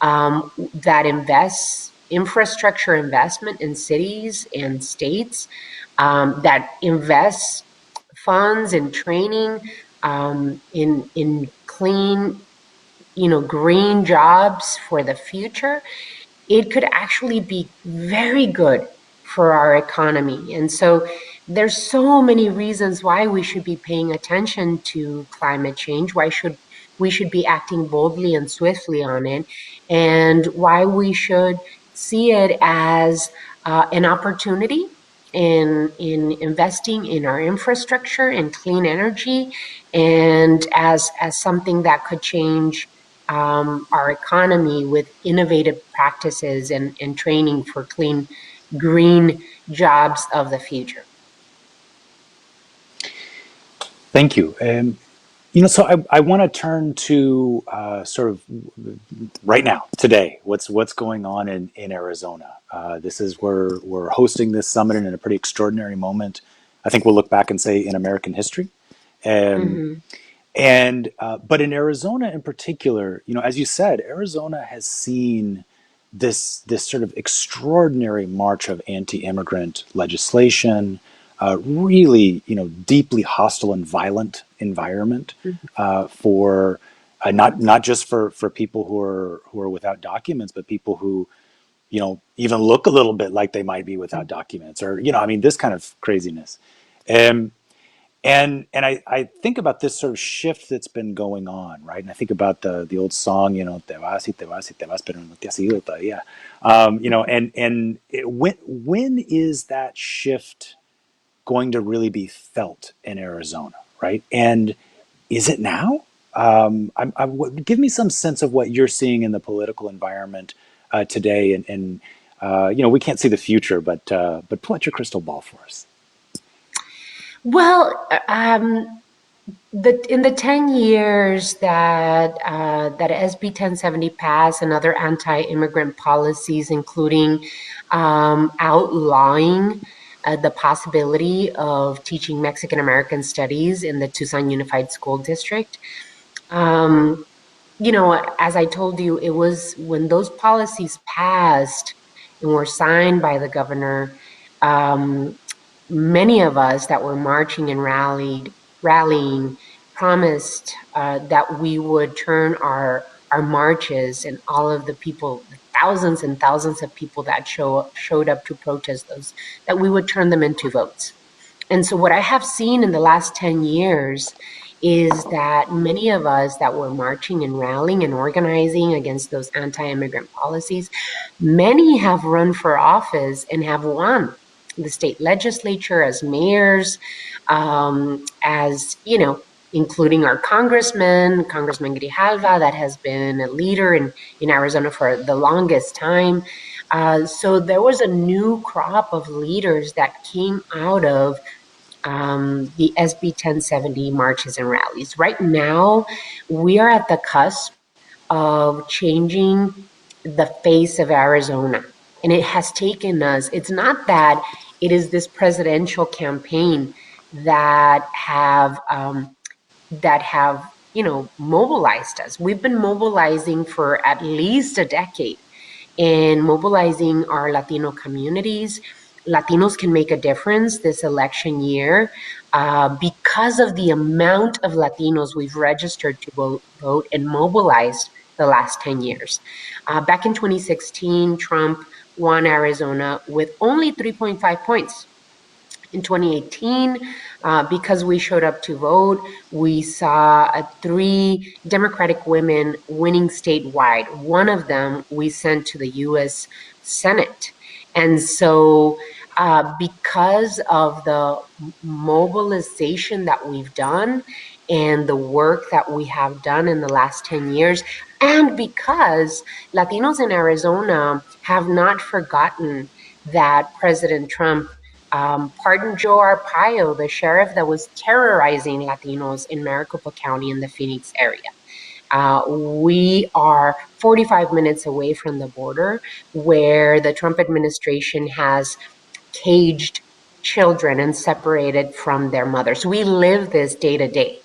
that invests infrastructure investment in cities and states, that invests funds in training, in clean green jobs for the future, it could actually be very good for our economy. And so there's so many reasons why we should be paying attention to climate change, why we should be acting boldly and swiftly on it, and why we should see it as an opportunity in investing in our infrastructure and clean energy, and as something that could change our economy with innovative practices and training for clean, green jobs of the future. Thank you. So I want to turn to sort of right now, today, what's going on in Arizona. This is we're hosting this summit in a pretty extraordinary moment. I think we'll look back and say in American history. Um, Mm-hmm. And but in Arizona in particular, as you said, Arizona has seen this sort of extraordinary march of anti-immigrant legislation, really, deeply hostile and violent environment for not just for people who are without documents, but people who even look a little bit like they might be without documents, or I mean, this kind of craziness. Um, and I think about this sort of shift that's been going on, right? And I think about the old song, te vas y te vas y te vas, pero no te has ido todavía. When is that shift going to really be felt in Arizona, right? And is it now? Give me some sense of what you're seeing in the political environment today, and we can't see the future, but pull out your crystal ball for us. Well, in the 10 years that SB 1070 passed and other anti-immigrant policies, including outlawing the possibility of teaching Mexican American studies in the Tucson Unified School District, as I told you, it was when those policies passed and were signed by the governor. Many of us that were marching and rallying promised that we would turn our marches and all of the people, the thousands and thousands of people that showed up to protest those, that we would turn them into votes. And so what I have seen in the last 10 years is that many of us that were marching and rallying and organizing against those anti-immigrant policies, many have run for office and have won the state legislature as mayors, including our Congressman Grijalva, that has been a leader in Arizona for the longest time. So there was a new crop of leaders that came out of the SB 1070 marches and rallies. Right now, we are at the cusp of changing the face of Arizona. And it has taken us, it's not that it is this presidential campaign that have mobilized us. We've been mobilizing for at least a decade and mobilizing our Latino communities. Latinos can make a difference this election year because of the amount of Latinos we've registered to vote and mobilized the last 10 years. Back in 2016, Trump won Arizona with only 3.5 points. In 2018, because we showed up to vote, we saw 3 Democratic women winning statewide. One of them we sent to the U.S. Senate. And so because of the mobilization that we've done and the work that we have done in the last 10 years, and because Latinos in Arizona have not forgotten that President Trump pardoned Joe Arpaio, the sheriff that was terrorizing Latinos in Maricopa County in the Phoenix area. We are 45 minutes away from the border, where the Trump administration has caged children and separated from their mothers. We live this day to day.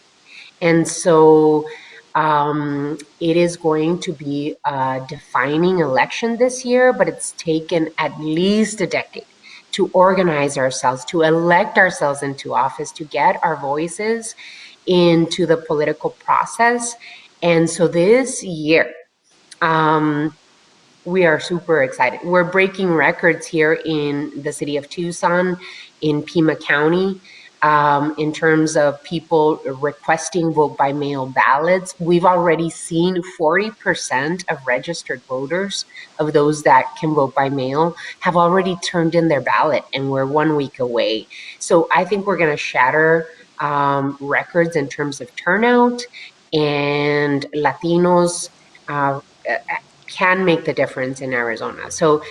And so it is going to be a defining election this year, but it's taken at least a decade to organize ourselves, to elect ourselves into office, to get our voices into the political process. And so this year, we are super excited. We're breaking records here in the city of Tucson, in Pima County, in terms of people requesting vote by mail ballots. We've already seen 40% of registered voters, of those that can vote by mail, have already turned in their ballot, and we're 1 week away. So I think we're going to shatter records in terms of turnout, and Latinos can make the difference in Arizona. So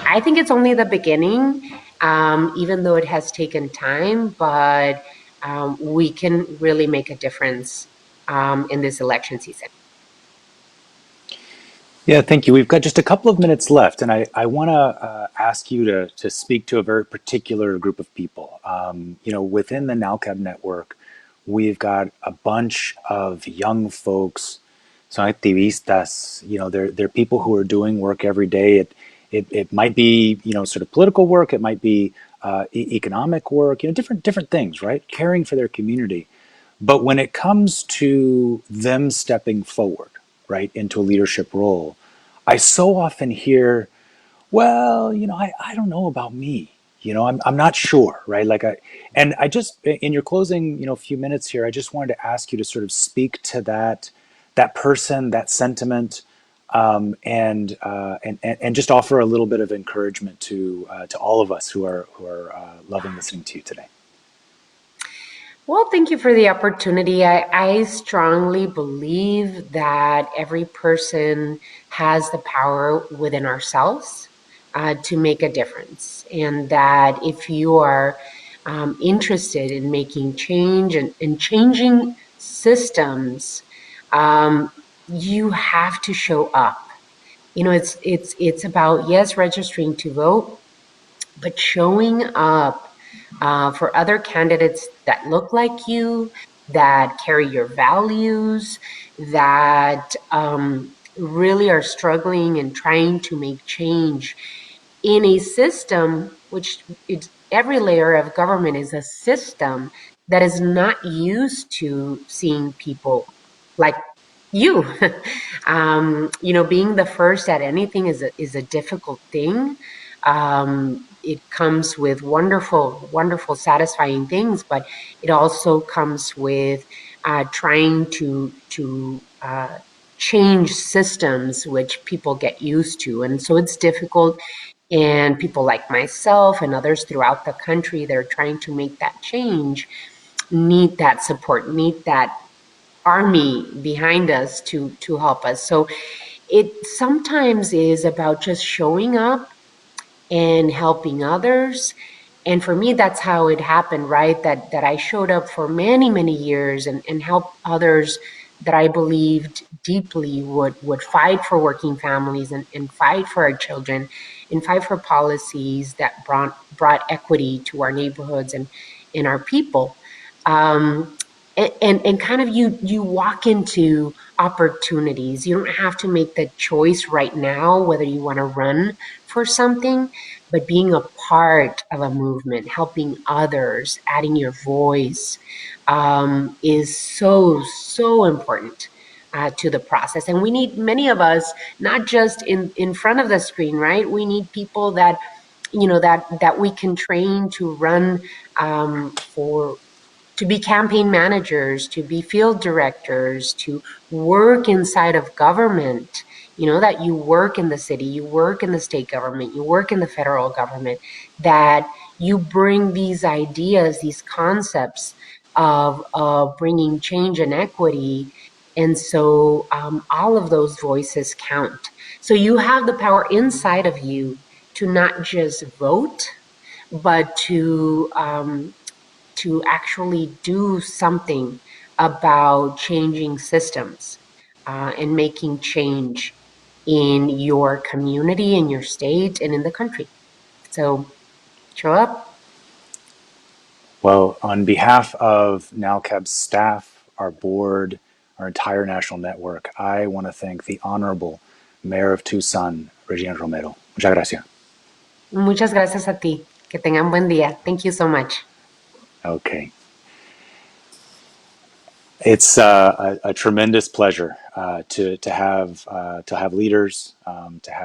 I think it's only the beginning, even though it has taken time, but we can really make a difference in this election season. Yeah, thank you. We've got just a couple of minutes left, and I want to ask you to speak to a very particular group of people. Within the NALCAB network, we've got a bunch of young folks, son activistas. They're people who are doing work every day. It might be sort of political work. It might be economic work. Different things, right? Caring for their community. But when it comes to them stepping forward, right, into a leadership role, I so often hear, well, I don't know about me. I'm not sure, right? And I just, in your closing, few minutes here, I just wanted to ask you to sort of speak to that person, that sentiment, and just offer a little bit of encouragement to all of us who are loving listening to you today. Well, thank you for the opportunity. I strongly believe that every person has the power within ourselves to make a difference. And that if you are interested in making change and changing systems, you have to show up. It's about, yes, registering to vote, but showing up for other candidates that look like you, that carry your values, that really are struggling and trying to make change in a system which every layer of government is a system that is not used to seeing people like you. Being the first at anything is a difficult thing. It comes with wonderful, wonderful, satisfying things, but it also comes with trying to change systems which people get used to, and so it's difficult. And people like myself and others throughout the country that are trying to make that change need that support, need that army behind us to help us. So it sometimes is about just showing up and helping others. And for me, that's how it happened, right? That I showed up for many, many years and helped others that I believed deeply would fight for working families and fight for our children and fight for policies that brought equity to our neighborhoods and our people. Um, and kind of you walk into opportunities. You don't have to make the choice right now whether you want to run for something, but being a part of a movement, helping others, adding your voice, is so important to the process. And we need many of us, not just in front of the screen, right? We need people that that we can train to run for to be campaign managers, to be field directors, to work inside of government, that you work in the city, you work in the state government, you work in the federal government, that you bring these ideas, these concepts of bringing change and equity. And so all of those voices count. So you have the power inside of you to not just vote, but to actually do something about changing systems and making change in your community, in your state, and in the country. So show up. Well, on behalf of NALCAB's staff, our board, our entire national network, I want to thank the Honorable Mayor of Tucson, Regina Romero. Muchas gracias. Muchas gracias a ti. Que tengan buen día. Thank you so much. Okay. It's a tremendous pleasure to have leaders, to have